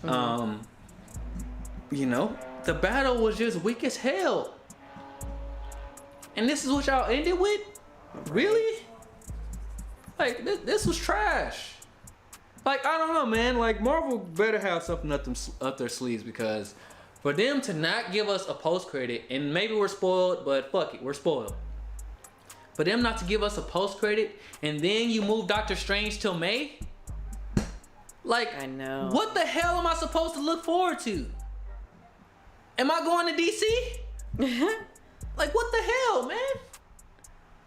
Mm-hmm. You know, the battle was just weak as hell. And this is what y'all ended with? Really? Like, this was trash. Like, I don't know, man. Like, Marvel better have something up their sleeves, because for them to not give us a post-credit, and maybe we're spoiled, but fuck it, we're spoiled. For them not to give us a post-credit, and then you move Doctor Strange till May? Like, I know. What the hell am I supposed to look forward to? Am I going to DC? Like, what the hell, man?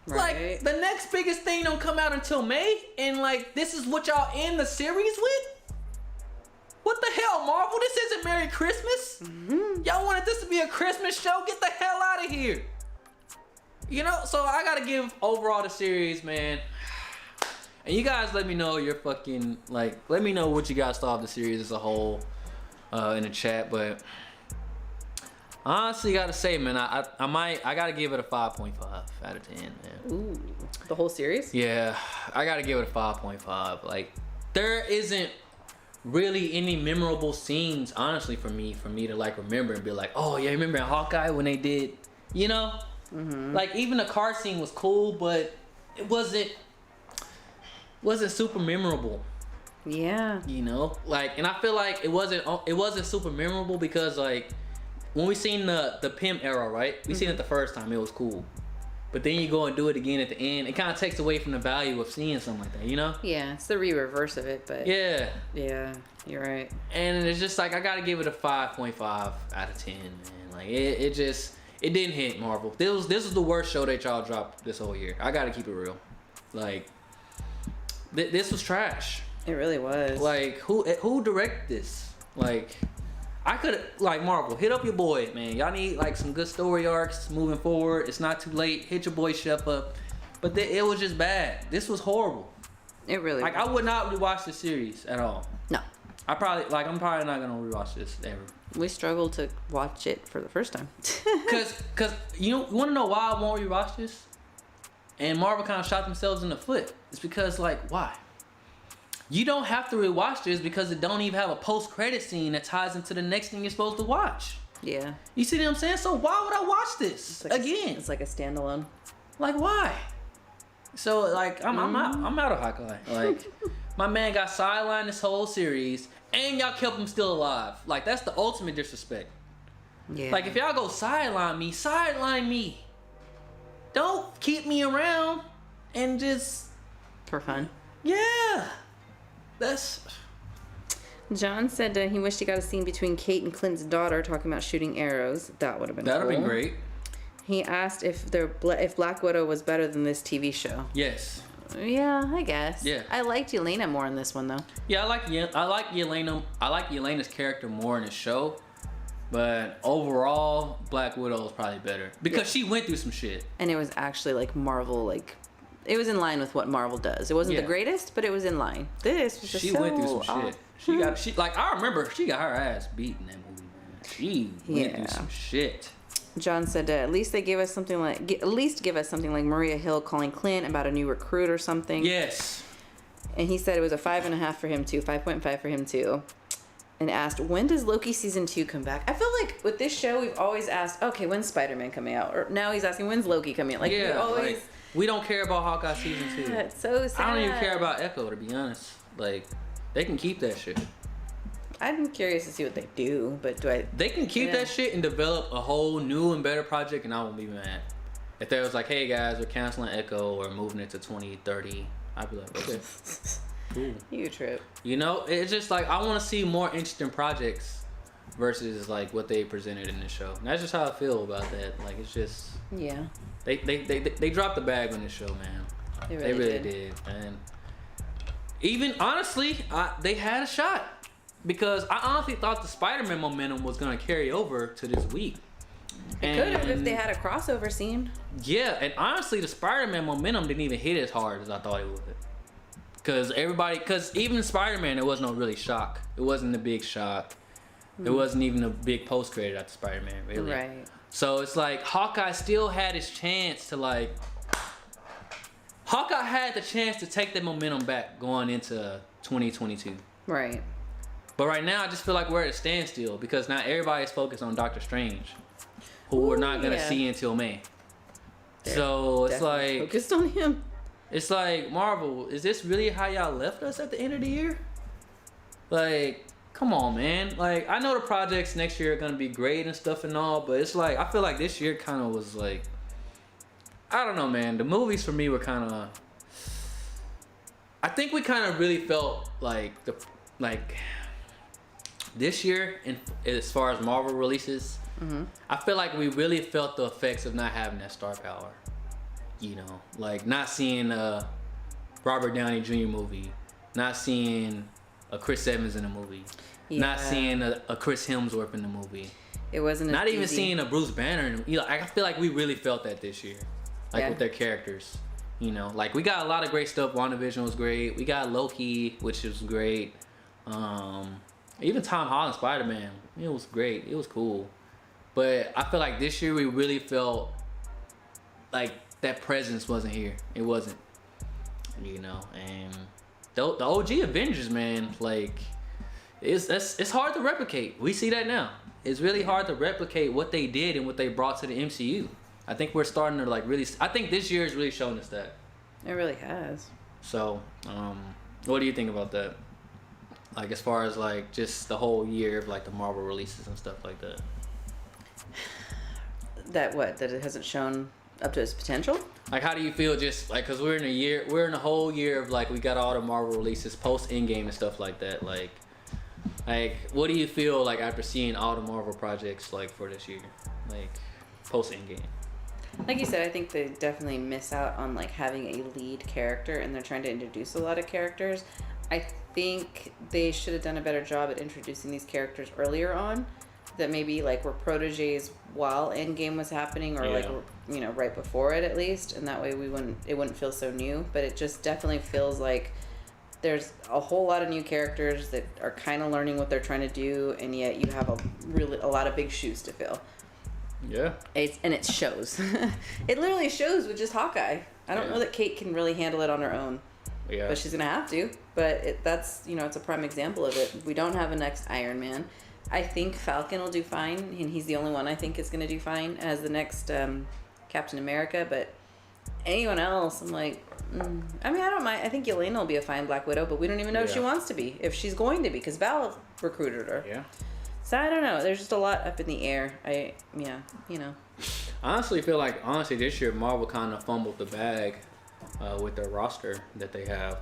Right. Like, the next biggest thing don't come out until May, and like, this is what y'all end the series with? What the hell, Marvel? This isn't Merry Christmas. Mm-hmm. Y'all wanted this to be a Christmas show? Get the hell out of here. You know, so I gotta give overall the series, man. And you guys let me know your fucking, like, let me know what you guys thought of the series as a whole in the chat. But Honestly, gotta say, man, I gotta give it a 5.5 out of 10, man. Ooh, the whole series? Yeah, I gotta give it a 5.5. Like, there isn't really any memorable scenes, honestly, for me to like remember and be like, oh yeah, remember in Hawkeye when they did, you know? Like, even the car scene was cool, but it wasn't super memorable. Yeah. You know, like, and I feel like it wasn't super memorable because, like, when we seen the Pym era, right? We seen it the first time, it was cool. But then you go and do it again at the end, it kind of takes away from the value of seeing something like that, you know? Yeah, it's the reverse of it, but Yeah. Yeah, you're right. And it's just like, I gotta give it a 5.5 out of 10, man. Like, it didn't hit Marvel. This was the worst show that y'all dropped this whole year. I gotta keep it real. Like, this was trash. It really was. Like, who directed this? Like, I could, like, Marvel, hit up your boy, man. Y'all need, like, some good story arcs moving forward. It's not too late. Hit your boy Shef up. But it was just bad. This was horrible. It really Like, was. I would not rewatch the series at all. No. I'm probably not gonna rewatch this ever. We struggled to watch it for the first time. Cause you wanna know why I won't rewatch this? And Marvel kind of shot themselves in the foot. It's because, like, why? You don't have to rewatch this because it don't even have a post-credit scene that ties into the next thing you're supposed to watch. Yeah. You see what I'm saying? So why would I watch this It's like again? it's like a standalone. Like, why? So, like, I'm out of Hawkeye. Like, my man got sidelined this whole series, and y'all kept him still alive. Like, that's the ultimate disrespect. Yeah. Like, if y'all go sideline me. Don't keep me around and just, for fun. yeah. That's... John said that he wished he got a scene between Kate and Clint's daughter talking about shooting arrows. That would have been That'd cool. have been great. He asked if Black Widow was better than this TV show. Yes. Yeah, I guess. Yeah. I liked Yelena more in this one though. Yeah, I like Yelena. I like Yelena's character more in the show, but overall, Black Widow is probably better because she went through some shit. And it was actually like Marvel, like it was in line with what Marvel does. It wasn't the greatest, but it was in line. This was just She went through some shit. I remember she got her ass beat in that movie, man. She went through some shit. John said at least they give us something like Maria Hill calling Clint about a new recruit or something. Yes. And he said it was a 5.5 for him too, 5.5 for him too. And asked, when does Loki season 2 come back? I feel like with this show we've always asked, okay, when's Spider-Man coming out? Or now he's asking, when's Loki coming out? Like we always we don't care about Hawkeye season 2. It's so sad. I don't even care about Echo, to be honest. Like, they can keep that shit. I'm curious to see what they do, but They can keep that shit and develop a whole new and better project, and I won't be mad. If they was like, hey guys, we're canceling Echo or moving it to 2030, I'd be like, okay, cool. You trip. You know, it's just like, I want to see more interesting projects versus like what they presented in the show. And that's just how I feel about that. Like, it's just, yeah. They dropped the bag on this show, man. They really did. And even honestly, they had a shot. Because I honestly thought the Spider-Man momentum was going to carry over to this week. It could have if they had a crossover scene. Yeah, and honestly, the Spider-Man momentum didn't even hit as hard as I thought it would. Because even Spider-Man, there was no really shock. It wasn't a big shock. It wasn't even a big post-credit after Spider-Man, really. Right. So it's like, Hawkeye still had his chance to like... Hawkeye had the chance to take that momentum back going into 2022. Right. But right now, I just feel like we're at a standstill because now everybody's focused on Doctor Strange, who we're not gonna see until May. So it's like focused on him. It's like, Marvel, is this really how y'all left us at the end of the year? Like, come on, man. Like, I know the projects next year are gonna be great and stuff and all, but it's like, I feel like this year kind of was like, I don't know, man. The movies for me were kind of, I think we kind of really felt like this year, as far as Marvel releases, I feel like we really felt the effects of not having that star power. You know, like not seeing a Robert Downey Jr. movie, not seeing a Chris Evans in a movie, not seeing a Chris Hemsworth in the movie. It wasn't not even seeing a Bruce Banner. You know, I feel like we really felt that this year, like with their characters. You know, like we got a lot of great stuff. WandaVision was great. We got Loki, which was great. Even Tom Holland Spider-Man, it was great. It was cool. But I feel like this year we really felt like that presence wasn't here. It wasn't, you know. And the OG Avengers, man, like it's hard to replicate. We see that now. It's really hard to replicate what they did and what they brought to the MCU. I think we're starting to like really. I think this year has really shown us that. It really has. So, what do you think about that? Like, as far as like just the whole year of like the Marvel releases and stuff like that. That it hasn't shown up to its potential? Like, how do you feel just like, cause we're in a whole year of like, we got all the Marvel releases post Endgame and stuff like that. Like what do you feel like after seeing all the Marvel projects like for this year, like post Endgame? Like you said, I think they definitely miss out on like having a lead character, and they're trying to introduce a lot of characters. I think they should have done a better job at introducing these characters earlier on, that maybe like were proteges while Endgame was happening, or like, you know, right before it at least, and that way it wouldn't feel so new. But it just definitely feels like there's a whole lot of new characters that are kind of learning what they're trying to do, and yet you have a lot of big shoes to fill. Yeah. It shows. It literally shows with just Hawkeye. I don't know that Kate can really handle it on her own. Yeah. But she's gonna have to. But that's, you know, it's a prime example of it. We don't have a next Iron Man. I think Falcon will do fine, and he's the only one I think is gonna do fine as the next Captain America. But anyone else, I'm like, I mean, I don't mind. I think Yelena will be a fine Black Widow, but we don't even know if she wants to be, if she's going to be, because Val recruited her. Yeah. So I don't know. There's just a lot up in the air. You know. I honestly feel like this year Marvel kind of fumbled the bag with their roster that they have,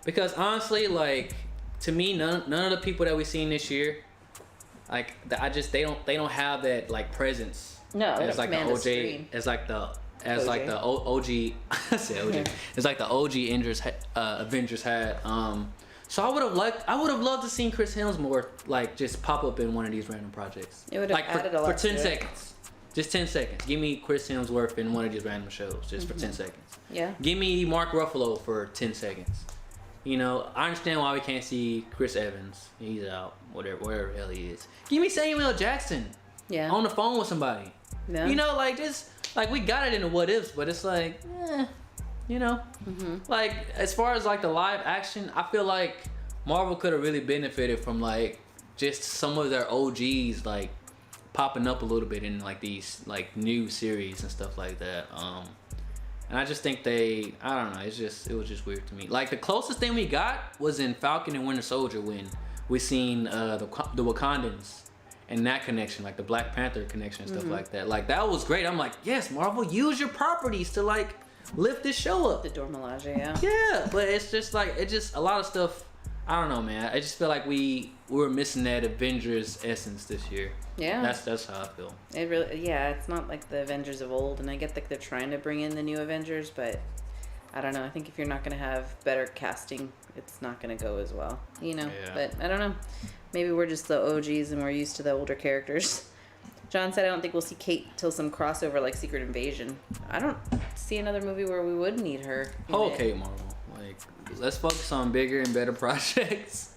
because honestly, like, to me, none of the people that we've seen this year, like, they don't have that like presence. No, as like the OG, as like the OG. I said OG. It's like the OG Avengers had. So I would have loved to see Chris Hemsworth like just pop up in one of these random projects. It would have like added a lot for 10 to seconds. Just 10 seconds. Give me Chris Hemsworth in one of these random shows just for 10 seconds. Yeah. Give me Mark Ruffalo for 10 seconds. You know, I understand why we can't see Chris Evans. He's out. Wherever the hell he is. Give me Samuel Jackson. Yeah. On the phone with somebody. Yeah. You know, like, just like, we got it in the what ifs, but it's like, you know, like, as far as like the live action, I feel like Marvel could have really benefited from like just some of their OGs like popping up a little bit in like these like new series and stuff like that. And I just think I don't know, it was just weird to me. Like, the closest thing we got was in Falcon and Winter Soldier, when we seen the Wakandans and that connection, like the Black Panther connection and stuff like that. Like, that was great. I'm like, yes, Marvel, use your properties to like lift this show up. The Dora Milaje, yeah. Yeah, but it's just like, a lot of stuff. I don't know, man. I just feel like we were missing that Avengers essence this year. Yeah. That's how I feel. It really, yeah, it's not like the Avengers of old, and I get that they're trying to bring in the new Avengers, but I don't know. I think if you're not going to have better casting, it's not going to go as well, you know? Yeah. But I don't know. Maybe we're just the OGs and we're used to the older characters. John said, I don't think we'll see Kate till some crossover like Secret Invasion. I don't see another movie where we would need her. Okay, Marvel. Like, let's focus on bigger and better projects.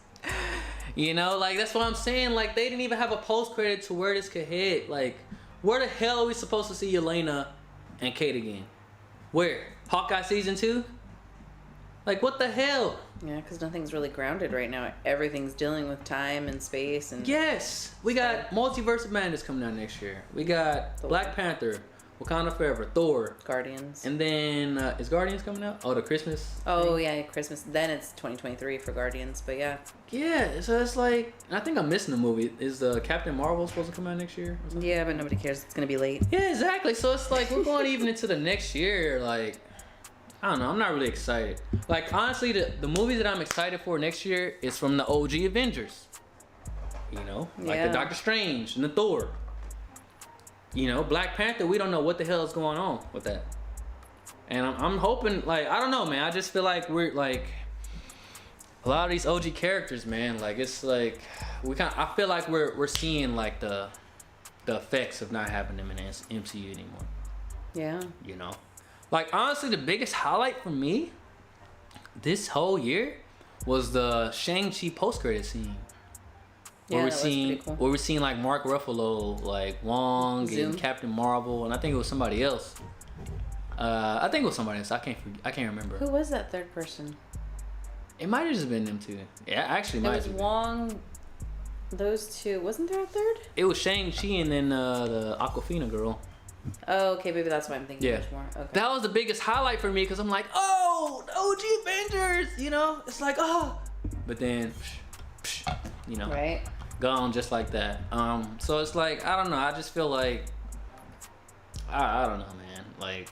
You know, like, that's what I'm saying. Like, they didn't even have a post credit to where this could head. Like, where the hell are we supposed to see Yelena and Kate again? Where? Hawkeye season 2? Like, what the hell? Yeah, because nothing's really grounded right now. Everything's dealing with time and space and... Yes! We got Multiverse of Madness coming out next year. We got Thor. Black Panther, Wakanda Forever, Thor. Guardians. And then, is Guardians coming out? Oh, the Christmas Oh, thing? yeah, Christmas. Then it's 2023 for Guardians, but yeah. Yeah, so it's like... I think I'm missing the movie. Is the Captain Marvel supposed to come out next year? Yeah, but nobody cares. It's going to be late. Yeah, exactly. So it's like, we're going even into the next year, like... I don't know. I'm not really excited. Like, honestly, the movies that I'm excited for next year is from the OG Avengers. You know? Like the Doctor Strange and the Thor. You know, Black Panther, we don't know what the hell is going on with that. And I'm hoping, like, I don't know, man. I just feel like we're, like... A lot of these OG characters, man, like, it's like... I feel like we're seeing, like, the effects of not having them in the MCU anymore. Yeah. You know? Like, honestly, the biggest highlight for me this whole year was the Shang-Chi post-credit scene. Where Yeah, we're that was seeing, pretty cool. where we're seeing like Mark Ruffalo, like Wong Zoom. and Captain Marvel, and I think it was somebody else. I think it was somebody else. I can't remember. Who was that third person? It might have just been them two. Yeah, actually, There might was have been. Wong. Those two. Wasn't there a third? It was Shang-Chi and then the Aquafina girl. Oh, okay. Maybe that's why I'm thinking Yeah. much more. Okay. That was the biggest highlight for me because I'm like, oh, the OG Avengers, you know? It's like, oh. But then, you know, Right. gone just like that. So it's like, I don't know. I just feel like, I don't know, man. Like,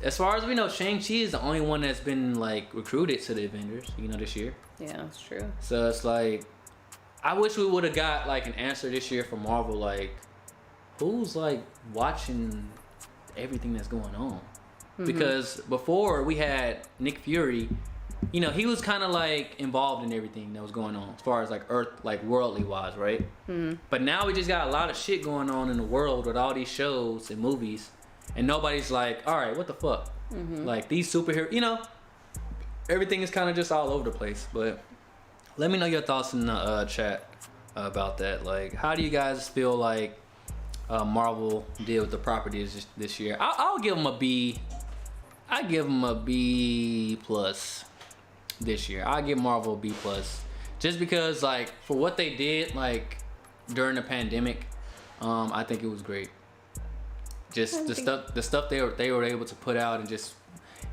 as far as we know, Shang-Chi is the only one that's been like recruited to the Avengers, you know, this year. Yeah, that's true. So it's like, I wish we would have got like an answer this year from Marvel, like, who's like watching everything that's going on? Because before we had Nick Fury, you know, he was kind of like involved in everything that was going on as far as like Earth, like worldly wise, right? But now we just got a lot of shit going on in the world with all these shows and movies, and nobody's like, all right, what the fuck? Like these superheroes, you know, everything is kind of just all over the place. But let me know your thoughts in the chat about that. Like, how do you guys feel like Marvel did with the properties this year? I'll give them a B. I give them a B plus this year. I give Marvel a B plus, just because like for what they did like during the pandemic, I think it was great. Just the stuff they were able to put out, and just,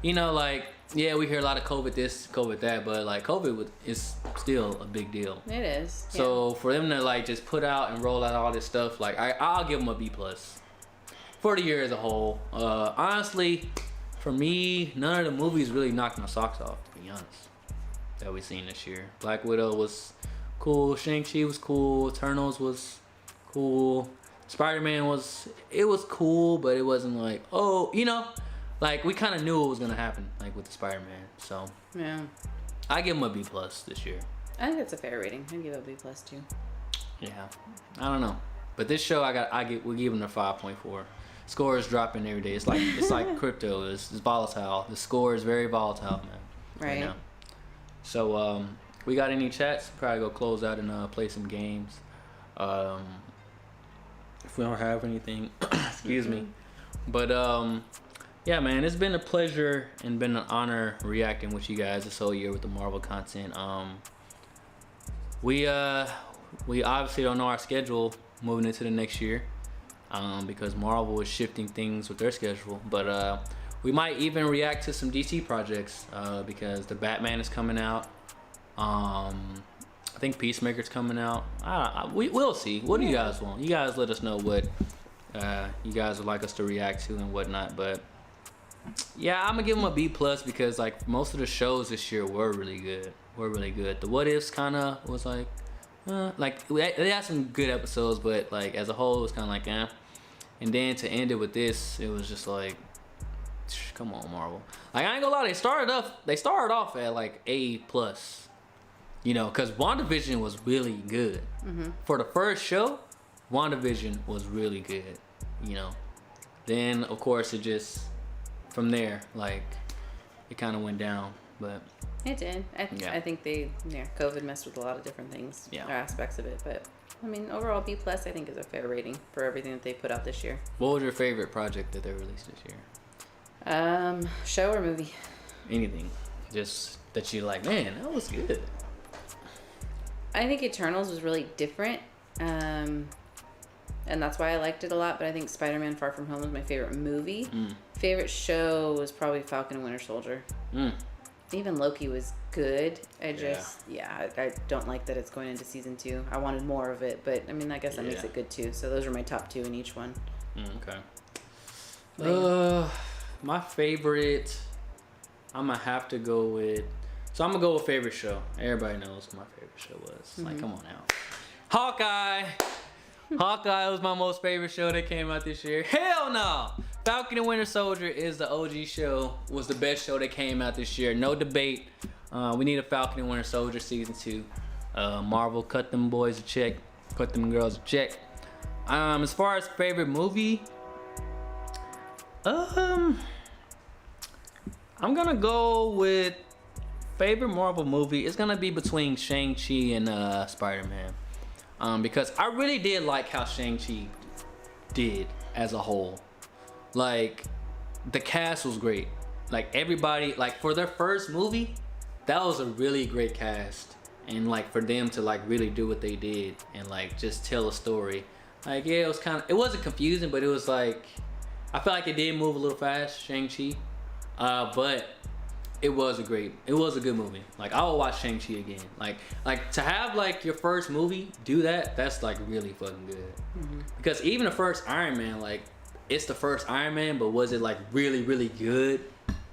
you know, like, yeah, we hear a lot of COVID this, COVID that, but like COVID is still a big deal. It is. So for them to like just put out and roll out all this stuff, like I'll give them a B plus for the year as a whole. Honestly, for me, none of the movies really knocked my socks off, to be honest, that we've seen this year. Black Widow was cool. Shang-Chi was cool. Eternals was cool. Spider-Man was cool, but it wasn't like, oh, you know, like we kind of knew what was gonna happen, like with the Spider-Man. So Yeah. I give him a B plus this year. I think that's a fair rating. I'd give it a B plus too. Yeah, I don't know, but this show we give him a 5.4. Score is dropping every day. It's like crypto. It's volatile. The score is very volatile, man. Right. Now. So we got any chats? Probably go close out and play some games. If we don't have anything, excuse me. But yeah, man, it's been a pleasure and been an honor reacting with you guys this whole year with the Marvel content. We obviously don't know our schedule moving into the next year, because Marvel is shifting things with their schedule. But we might even react to some DC projects, because the Batman is coming out. I think Peacemaker's coming out. We'll see. What do you guys want? You guys let us know what you guys would like us to react to and whatnot. But yeah, I'm gonna give them a B plus, because like most of the shows this year were really good. The What Ifs kind of was like they had some good episodes, but like as a whole it was kind of like And then to end it with this, it was just like, come on, Marvel. Like, I ain't gonna lie, they started off at like A plus. You know, because WandaVision was really good. For the first show, WandaVision was really good. You know, then of course it just, from there, like, it kind of went down. But it did. I think COVID messed with a lot of different things, or aspects of it. But I mean, overall, B plus I think is a fair rating for everything that they put out this year. What was your favorite project that they released this year? Show or movie? Anything, just that you like, man, that was good. I think Eternals was really different, and that's why I liked it a lot. But I think Spider-Man: Far From Home was my favorite movie. Favorite show was probably Falcon and Winter Soldier. Even Loki was good. I don't like that it's going into season 2. I wanted more of it, but I mean, I guess that makes it good too. So those are my top 2 in each one. Okay. My favorite, I'm gonna have to go with. So I'm gonna go with favorite show. Everybody knows what my favorite show was. Like, come on now. Hawkeye. Hawkeye was my most favorite show that came out this year. Hell no! Falcon and Winter Soldier is the OG show. Was the best show that came out this year. No debate. We need a Falcon and Winter Soldier season 2. Marvel, cut them boys a check. Cut them girls a check. As far as favorite movie, I'm gonna go with favorite Marvel movie. It's gonna be between Shang-Chi and Spider-Man. because I really did like how Shang-Chi did as a whole. Like, the cast was great. Like, everybody, like, for their first movie, that was a really great cast. And like, for them to like really do what they did and like just tell a story, like, yeah, it wasn't confusing, but it was like, I feel like it did move a little fast, Shang-Chi, but it was a good movie. Like, I will watch Shang-Chi again. Like to have like your first movie do that, that's like really fucking good. Mm-hmm. Because even the first Iron Man, like, it's the first Iron Man, but was it like really, really good,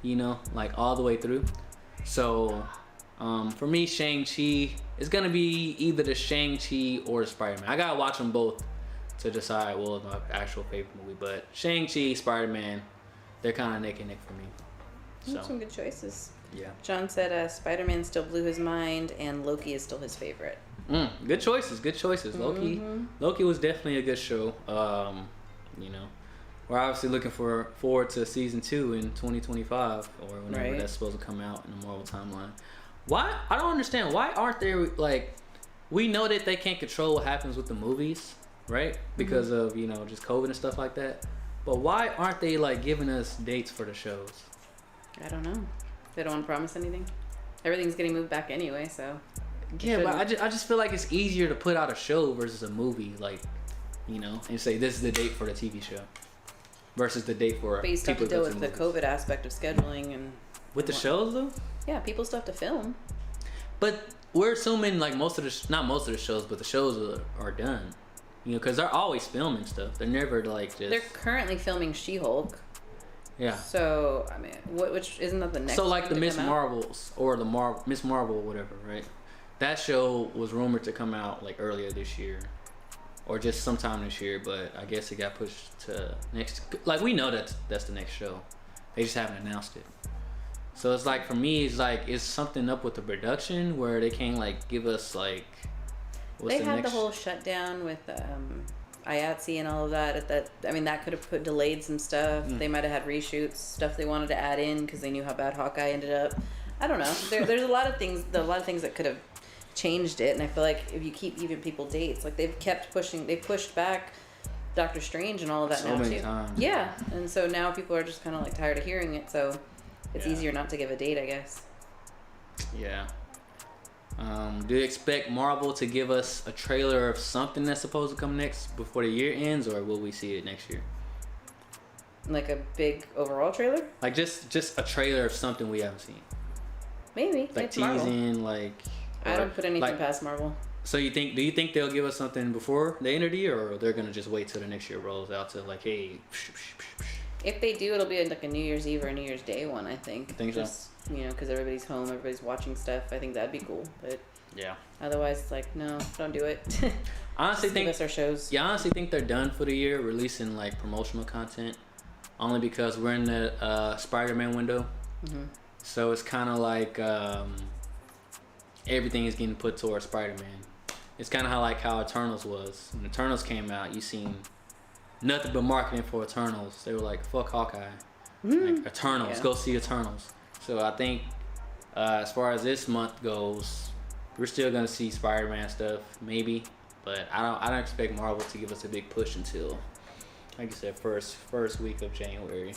you know, like all the way through? So for me, Shang-Chi is gonna be either the Shang-Chi or the Spider-Man. I gotta watch them both to decide what was my actual favorite movie. But Shang-Chi, Spider-Man, they're kind of neck and neck for me. So. Some good choices. Yeah. John said Spider-Man still blew his mind, and Loki is still his favorite. Good choices. Mm-hmm. Loki was definitely a good show. You know, we're obviously looking forward to season 2 in 2025 or whenever that's supposed to come out in the Marvel timeline. Why? I don't understand. Why aren't there, like, we know that they can't control what happens with the movies, right? Because of, you know, just COVID and stuff like that. But why aren't they like giving us dates for the shows? I don't know. They don't want to promise anything. Everything's getting moved back anyway, so. Yeah, but I just feel like it's easier to put out a show versus a movie, like, you know, and say this is the date for the TV show versus the date for. But you still have to deal with the COVID aspect of scheduling and. With the shows though. Yeah, people still have to film. But we're assuming like not most of the shows, but the shows are done. You know, because they're always filming stuff. They're never like just. They're currently filming She-Hulk. Yeah. So I mean, which isn't that the next? So like the Miss Marvels or the Miss Marvel, whatever, right? That show was rumored to come out like earlier this year, or just sometime this year. But I guess it got pushed to next. Like, we know that's the next show. They just haven't announced it. So it's like, for me, it's like, is something up with the production where they can't like give us like. They had the whole shutdown with IATSE and all of that. I mean, that could have delayed some stuff. They might have had reshoots, stuff they wanted to add in because they knew how bad Hawkeye ended up. I don't know. There's a lot of things that could have changed it. And I feel like if you keep giving people dates, like they've pushed back Doctor Strange and all of that so now many too. Times. Yeah, and so now people are just kind of like tired of hearing it. So it's easier not to give a date, I guess. Yeah. Do you expect Marvel to give us a trailer of something that's supposed to come next before the year ends, or will we see it next year? Like a big overall trailer? Like just a trailer of something we haven't seen. Maybe. Like it's teasing, Marvel. like. I don't put anything past Marvel. So do you think they'll give us something before the end of the year, or they're gonna just wait till the next year rolls out to like, hey. If they do, it'll be like a New Year's Eve or a New Year's Day one, I think. I think just, so. You know, because everybody's home, everybody's watching stuff. I think that'd be cool. But yeah. Otherwise, it's like, no, don't do it. Honestly, think give us our shows. Yeah, I honestly think they're done for the year releasing like promotional content, only because we're in the Spider-Man window. Mm-hmm. So it's kind of like everything is getting put towards Spider-Man. It's kind of how Eternals was. When Eternals came out, you seen nothing but marketing for Eternals. They were like, fuck Hawkeye. Like, Eternals, go see Eternals. So I think as far as this month goes, we're still gonna see Spider-Man stuff, maybe. But I don't expect Marvel to give us a big push until, like you said, first week of January.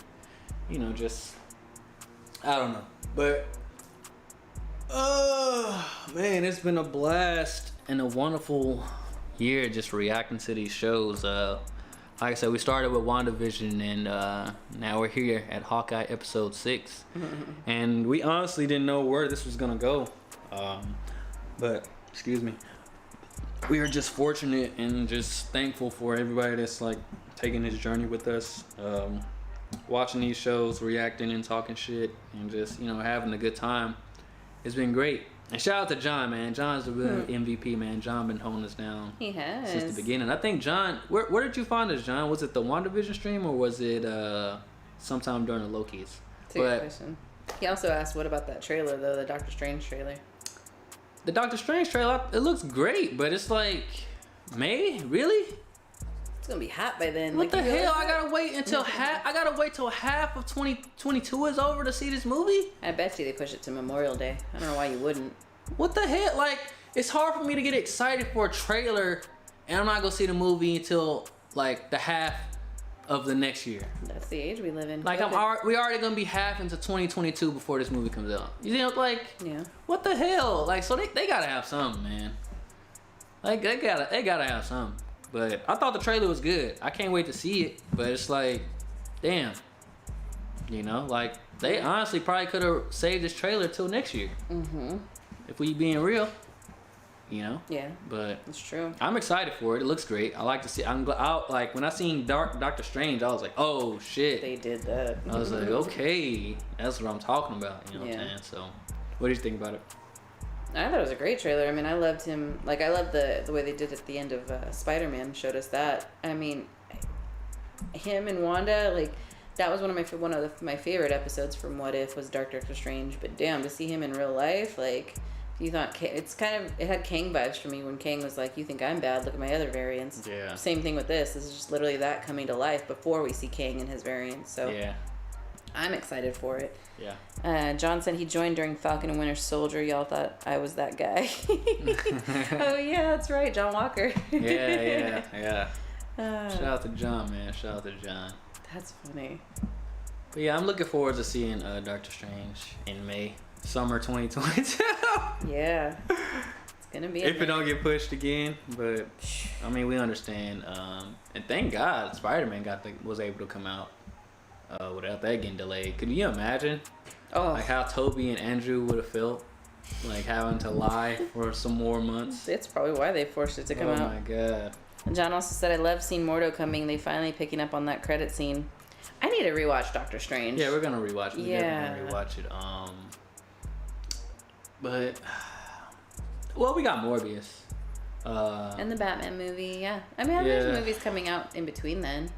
You know, just I don't know. But man, it's been a blast and a wonderful year just reacting to these shows. Like I said, we started with WandaVision, and now we're here at Hawkeye episode 6. And we honestly didn't know where this was gonna go. But excuse me. We are just fortunate and just thankful for everybody that's like taking this journey with us, watching these shows, reacting and talking shit, and just, you know, having a good time. It's been great. And shout out to John, man. John's the real MVP, man. John been holding us down. He has. Since the beginning. I think John, where did you find us, John? Was it the WandaVision stream, or was it sometime during the Loki's? That's a good question. He also asked, what about that trailer, though, the Doctor Strange trailer? The Doctor Strange trailer, it looks great, but it's like, May? Really? It's gonna be hot by then. What the hell? I gotta wait until half of 2022 is over to see this movie? I bet you they push it to Memorial Day. I don't know why you wouldn't. What the hell? Like, it's hard for me to get excited for a trailer and I'm not gonna see the movie until like the half of the next year. That's the age we live in. Like we already gonna be half into 2022 before this movie comes out. You know, like what the hell? Like so they gotta have something, man. Like they gotta have something. But I thought the trailer was good. I can't wait to see it. But it's like, damn. You know, like they honestly probably could have saved this trailer till next year. If we being real. You know? Yeah. But it's true. I'm excited for it. It looks great. I like to see. I'm like when I seen Doctor Strange, I was like, oh shit. They did that. I was like, okay, that's what I'm talking about. You know what I'm saying? So, what do you think about it? I thought it was a great trailer. I mean, I loved him. Like, I loved the way they did it at the end of Spider-Man. Showed us that. I mean, him and Wanda, like, that was one of my favorite episodes from What If was Doctor Strange. But damn, to see him in real life, like. You thought it had Kang vibes for me when Kang was like, "You think I'm bad? Look at my other variants." Yeah. Same thing with this. This is just literally that coming to life before we see Kang and his variants. So yeah, I'm excited for it. Yeah. John said he joined during Falcon and Winter Soldier. Y'all thought I was that guy. Oh yeah, that's right, John Walker. Yeah. Shout out to John, man. Shout out to John. That's funny. But yeah, I'm looking forward to seeing Doctor Strange in May. Summer 2022. Yeah. It's gonna be if it don't get pushed again, but I mean we understand. And thank God Spider-Man was able to come out without that getting delayed. Could you imagine? Like how Toby and Andrew would have felt like having to lie for some more months. It's probably why they forced it to come out. Oh my God. And John also said, I love seeing Mordo coming. They finally picking up on that credit scene. I need to rewatch Doctor Strange. Yeah, we're gonna rewatch it. We're gonna rewatch it. But well, we got Morbius. And the Batman movie, yeah. I mean, there's movies coming out in between then.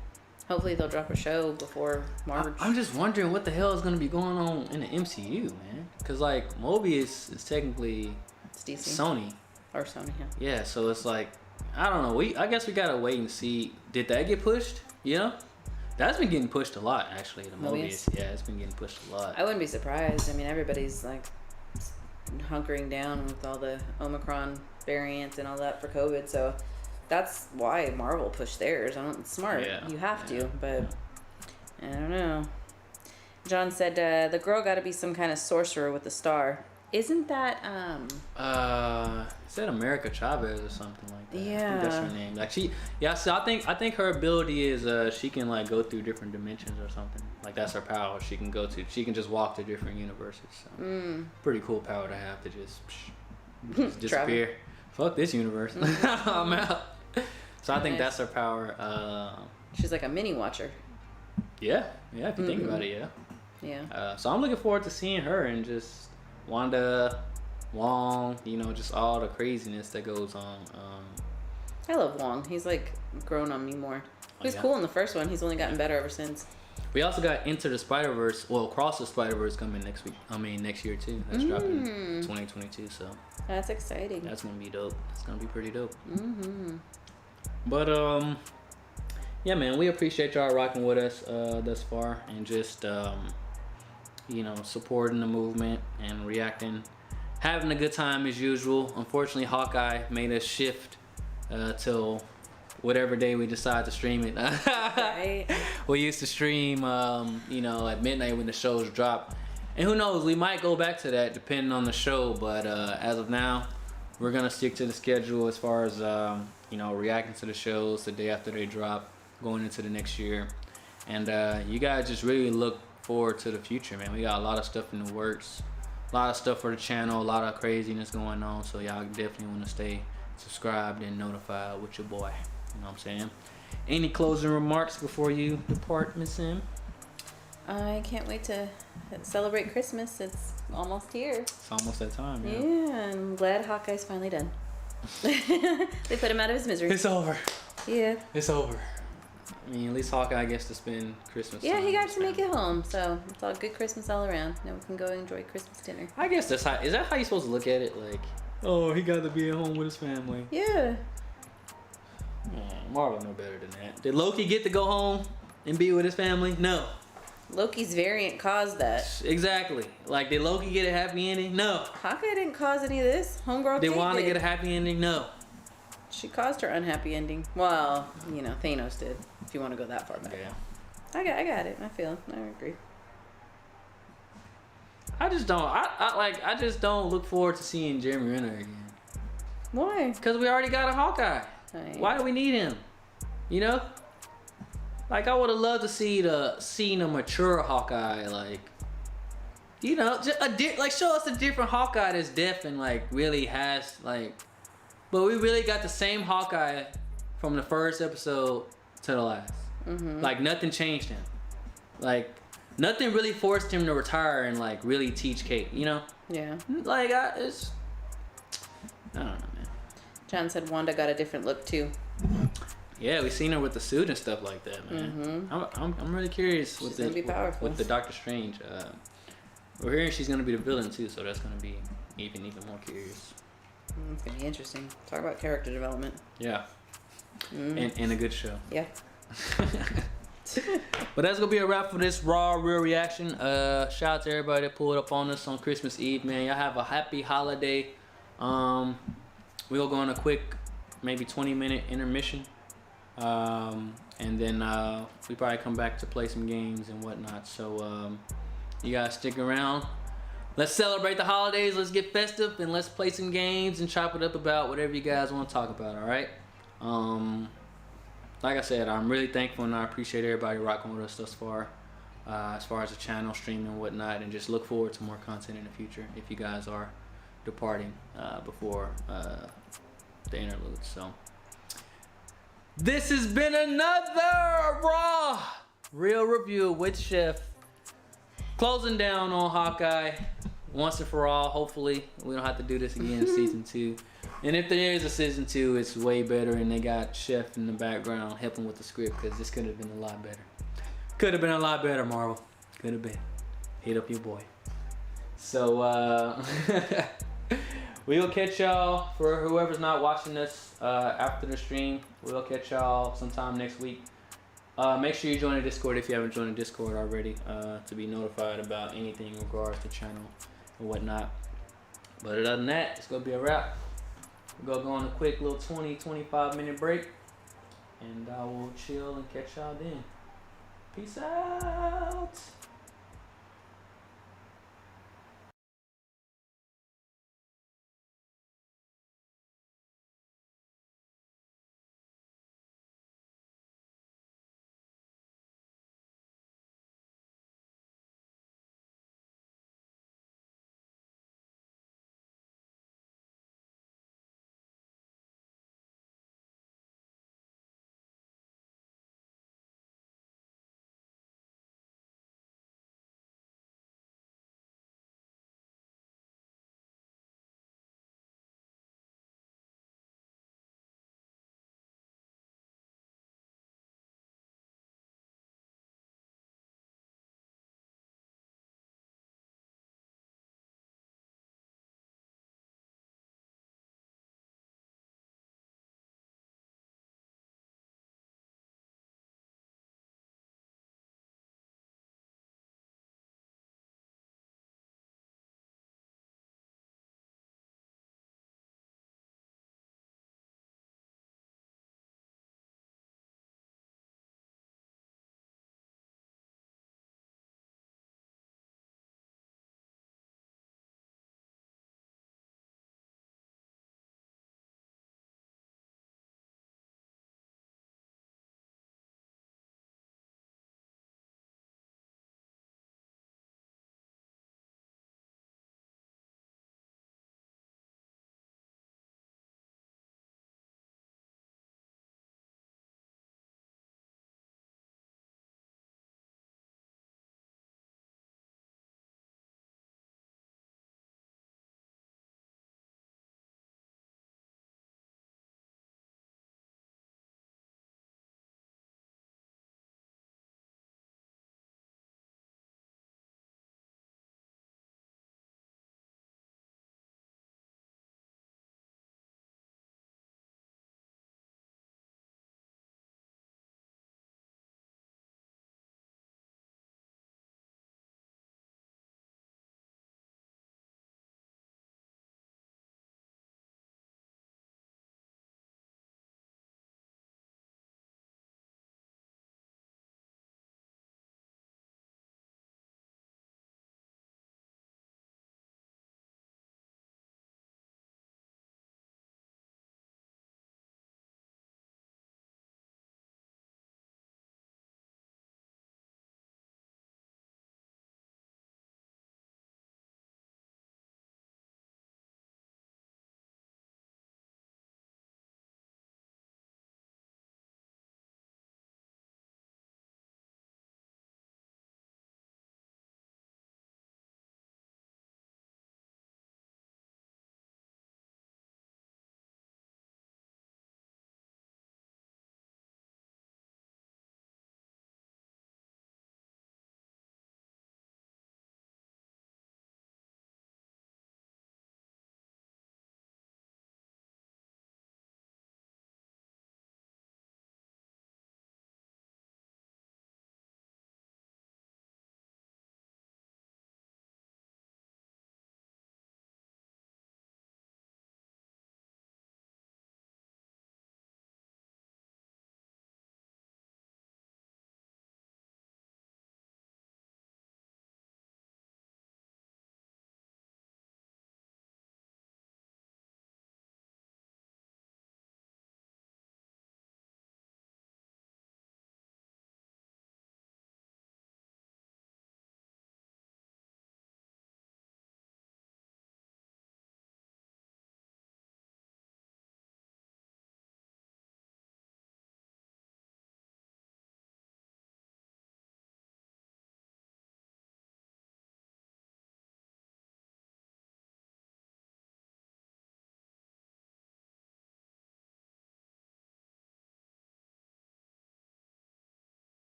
Hopefully they'll drop a show before March. I'm just wondering what the hell is going to be going on in the MCU, man. Because, like, Morbius is technically Sony. Or Sony, yeah. Yeah, so it's like, I don't know. I guess we got to wait and see. Did that get pushed? You know? That's been getting pushed a lot, actually, the Morbius. Yeah, it's been getting pushed a lot. I wouldn't be surprised. I mean, everybody's, like, hunkering down with all the Omicron variants and all that for COVID, so that's why Marvel pushed theirs. It's smart. You have to, but I don't know. John said the girl got to be some kind of sorcerer with a star. Isn't that is that America Chavez or something like that? Yeah, I think that's her name. Like so I think her ability is she can like go through different dimensions or something. Like that's her power. She can just walk to different universes. So pretty cool power to have to just disappear. Fuck this universe. I'm out. So I think that's her power. She's like a mini watcher. Yeah, if you think about it, yeah. So I'm looking forward to seeing her and just Wanda, Wong, just all the craziness that goes on. I love Wong. He's like grown on me more. He was cool in the first one. He's only gotten better ever since. We also got Into the Spider-Verse, Across the Spider-Verse coming next year too. That's dropping in 2022, so. That's exciting. That's gonna be dope. It's gonna be pretty dope. But yeah, man, we appreciate y'all rocking with us thus far and just supporting the movement and reacting, having a good time as usual. Unfortunately, Hawkeye made us shift till whatever day we decide to stream it. Right. We used to stream, at midnight when the shows drop. And who knows, we might go back to that depending on the show. But as of now, we're going to stick to the schedule as far as, reacting to the shows the day after they drop, going into the next year. And you guys just really look forward to the future, man. We got a lot of stuff in the works. A lot of stuff for the channel. A lot of craziness going on. So y'all definitely want to stay subscribed and notified with your boy. You know what I'm saying? Any closing remarks before you depart, Miss Sam? I can't wait to celebrate Christmas. It's almost here. It's almost that time, yeah. Yeah, I'm glad Hawkeye's finally done. They put him out of his misery. It's over. Yeah. It's over. I mean, at least Hawkeye gets to spend Christmas. Yeah, he got to make it home, so it's all good Christmas all around. Now we can go enjoy Christmas dinner. I guess is that how you're supposed to look at it? Like, oh, he got to be at home with his family. Yeah. Marvel know better than that. Did Loki get to go home and be with his family? No. Loki's variant caused that. Exactly. Like, did Loki get a happy ending? No. Hawkeye didn't cause any of this. Homegirl did Wanda get a happy ending? No. She caused her unhappy ending. Well, you know, Thanos did. If you want to go that far back. Yeah. I got it. I agree. I just don't. I just don't look forward to seeing Jeremy Renner again. Why? Because we already got a Hawkeye. Why do we need him? You know? Like, I would have loved to see a mature Hawkeye, like, you know, just like, show us a different Hawkeye that's deaf and like really has like, but we really got the same Hawkeye from the first episode to the last. Mm-hmm. Like, nothing changed him. Like, nothing really forced him to retire and like really teach Kate. You know? Yeah. Like, I don't know, man. John said Wanda got a different look too. Yeah, we seen her with the suit and stuff like that, man. Mm-hmm. I'm really curious She's gonna be powerful. with the Doctor Strange. We're hearing she's gonna be the villain too, so that's gonna be even more curious. It's gonna be interesting. Talk about character development. Yeah, and a good show. Yeah. But that's gonna be a wrap for this raw real reaction. Shout out to everybody that pulled up on us on Christmas Eve, man. Y'all have a happy holiday. We'll go on a quick, maybe 20-minute intermission. And then we probably come back to play some games and whatnot. So you guys stick around. Let's celebrate the holidays. Let's get festive and let's play some games and chop it up about whatever you guys want to talk about. All right. Like I said, I'm really thankful and I appreciate everybody rocking with us thus far. As far as the channel, streaming, and whatnot, and just look forward to more content in the future if you guys are departing before the interlude. So this has been another raw real review with Shef, closing down on Hawkeye once and for all. Hopefully we don't have to do this again in season 2, and if there is a season 2, it's way better and they got Shef in the background helping with the script, because this could have been a lot better. Could have been a lot better, Marvel. Could have been. Hit up your boy. So we'll catch y'all, for whoever's not watching this after the stream. We'll catch y'all sometime next week. Make sure you join the Discord if you haven't joined the Discord already, to be notified about anything in regards to channel and whatnot. But other than that, it's gonna be a wrap. We're gonna go on a quick little 20-25 minute break, and I will chill and catch y'all then. Peace out.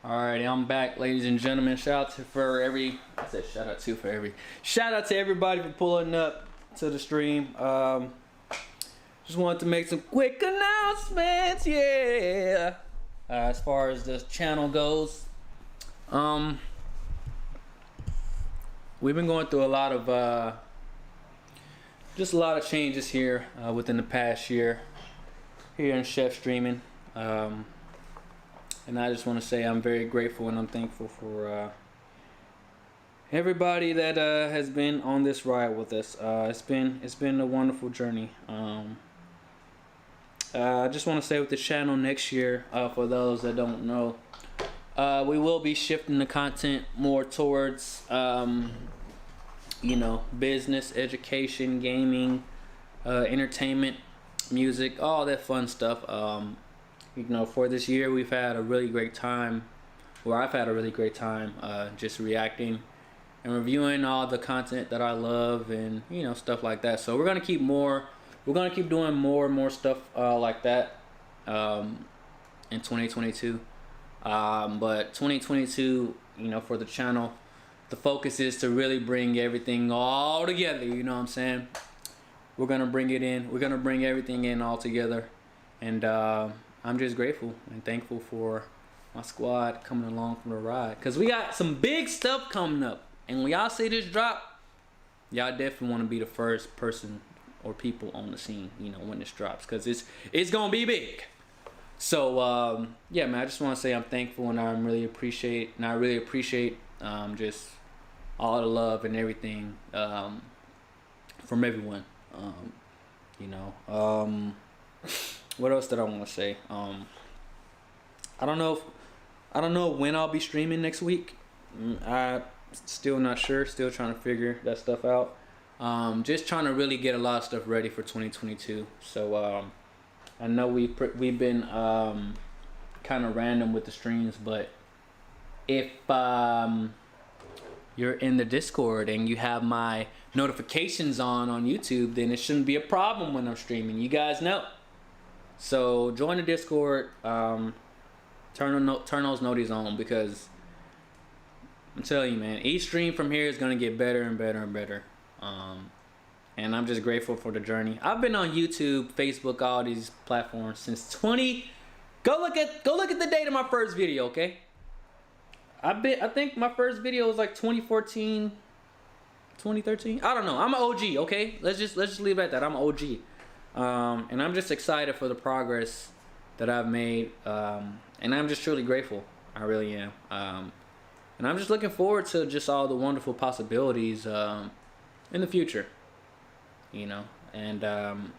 Alrighty, I'm back, ladies and gentlemen. Shout out to everybody for pulling up to the stream. Just wanted to make some quick announcements, yeah. As far as the channel goes, we've been going through a lot of changes here within the past year here in Shef Streaming. And I just want to say I'm very grateful and I'm thankful for everybody that has been on this ride with us. It's been a wonderful journey. I just want to say with the channel next year, for those that don't know, we will be shifting the content more towards business, education, gaming, entertainment, music, all that fun stuff. For this year, we've had a really great time, or I've had a really great time, just reacting and reviewing all the content that I love and, stuff like that. So we're going to keep doing more and more stuff like that in 2022. But 2022, for the channel, the focus is to really bring everything all together, you know what I'm saying? We're going to bring it in. We're going to bring everything in all together. And I'm just grateful and thankful for my squad coming along for the ride. Because we got some big stuff coming up. And when y'all see this drop, y'all definitely want to be the first person or people on the scene, when this drops. Because it's going to be big. So, yeah, man, I just want to say I'm thankful and I really appreciate just all the love and everything from everyone. What else did I want to say? I don't know when I'll be streaming next week. I still not sure. Still trying to figure that stuff out. Just trying to really get a lot of stuff ready for 2022. So I know we've been kind of random with the streams, but if you're in the Discord and you have my notifications on YouTube, then it shouldn't be a problem when I'm streaming. You guys know. So join the Discord, turn those noties on, because I'm telling you, man, each stream from here is gonna get better and better and better. And I'm just grateful for the journey. I've been on YouTube, Facebook, all these platforms since Go look at the date of my first video, okay? I think my first video was like 2014, 2013. I don't know. I'm an OG, okay? Let's just leave it at that. I'm an OG. And I'm just excited for the progress that I've made, and I'm just truly grateful. I really am. And I'm just looking forward to just all the wonderful possibilities in the future, and I'm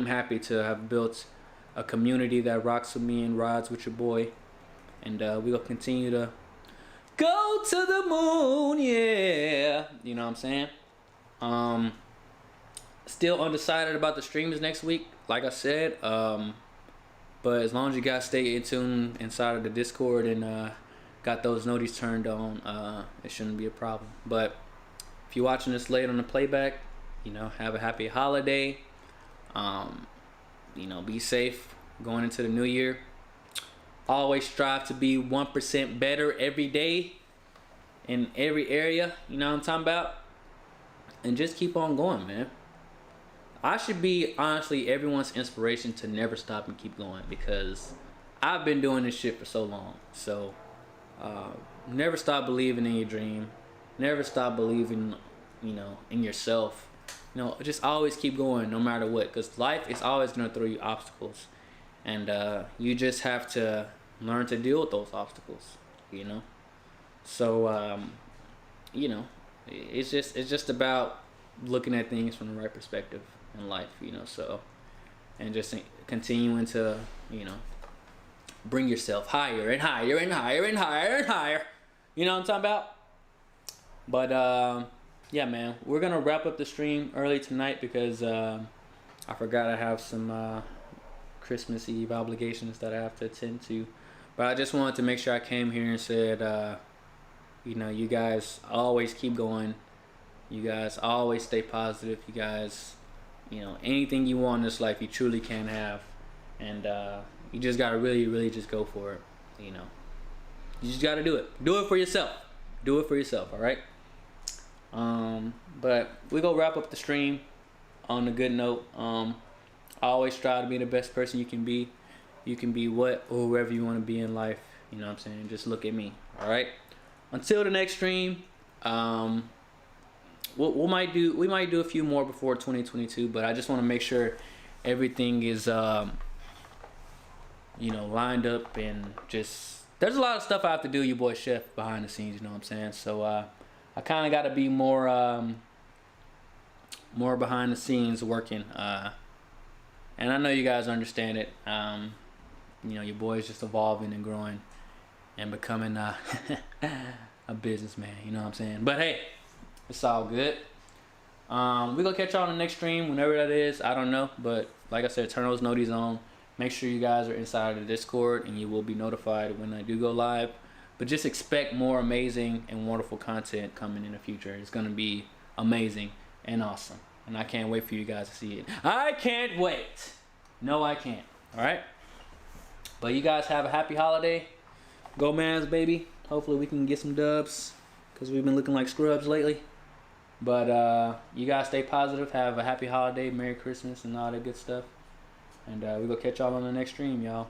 happy to have built a community that rocks with me and rides with your boy, and we'll continue to go to the moon, yeah, you know what I'm saying? Still undecided about the streams next week, like I said, but as long as you guys stay in tune inside of the Discord and got those noties turned on, it shouldn't be a problem. But if you're watching this late on the playback, have a happy holiday. Be safe going into the new year. Always strive to be 1% better every day in every area, you know what I'm talking about? And just keep on going, man. I should be, honestly, everyone's inspiration to never stop and keep going, because I've been doing this shit for so long. So, never stop believing in your dream. Never stop believing, in yourself. Just always keep going no matter what, because life is always going to throw you obstacles. And you just have to learn to deal with those obstacles, So, it's just about looking at things from the right perspective in life, so, and just continuing to, bring yourself higher and higher and higher and higher and higher. You know what I'm talking about? But, yeah, man, we're going to wrap up the stream early tonight because I forgot I have some Christmas Eve obligations that I have to attend to. But I just wanted to make sure I came here and said, you guys always keep going. You guys always stay positive. You guys, anything you want in this life, you truly can have. And you just got to really, really just go for it, You just gotta do it. Do it for yourself. Do it for yourself. All right. But we gonna wrap up the stream on a good note. I always strive to be the best person you can be. You can be what or whoever you want to be in life. You know what I'm saying? Just look at me. All right. Until the next stream, we might do a few more before 2022, but I just want to make sure everything is lined up, and just there's a lot of stuff I have to do, your boy Shef, behind the scenes, you know what I'm saying? So I kind of got to be more behind the scenes working, and I know you guys understand it. Your boy's just evolving and growing and becoming a businessman, you know what I'm saying? But hey, it's all good. We're gonna catch y'all on the next stream, whenever that is. I don't know, but like I said, turn those noties on. Make sure you guys are inside of the Discord, and you will be notified when I do go live. But just expect more amazing and wonderful content coming in the future. It's gonna be amazing and awesome, and I can't wait for you guys to see it. I can't wait. No, I can't. All right. But you guys have a happy holiday. Go Mavs, baby. Hopefully we can get some dubs, because we've been looking like scrubs lately. But you guys stay positive. Have a happy holiday, Merry Christmas, and all that good stuff. And we gonna catch y'all on the next stream, y'all.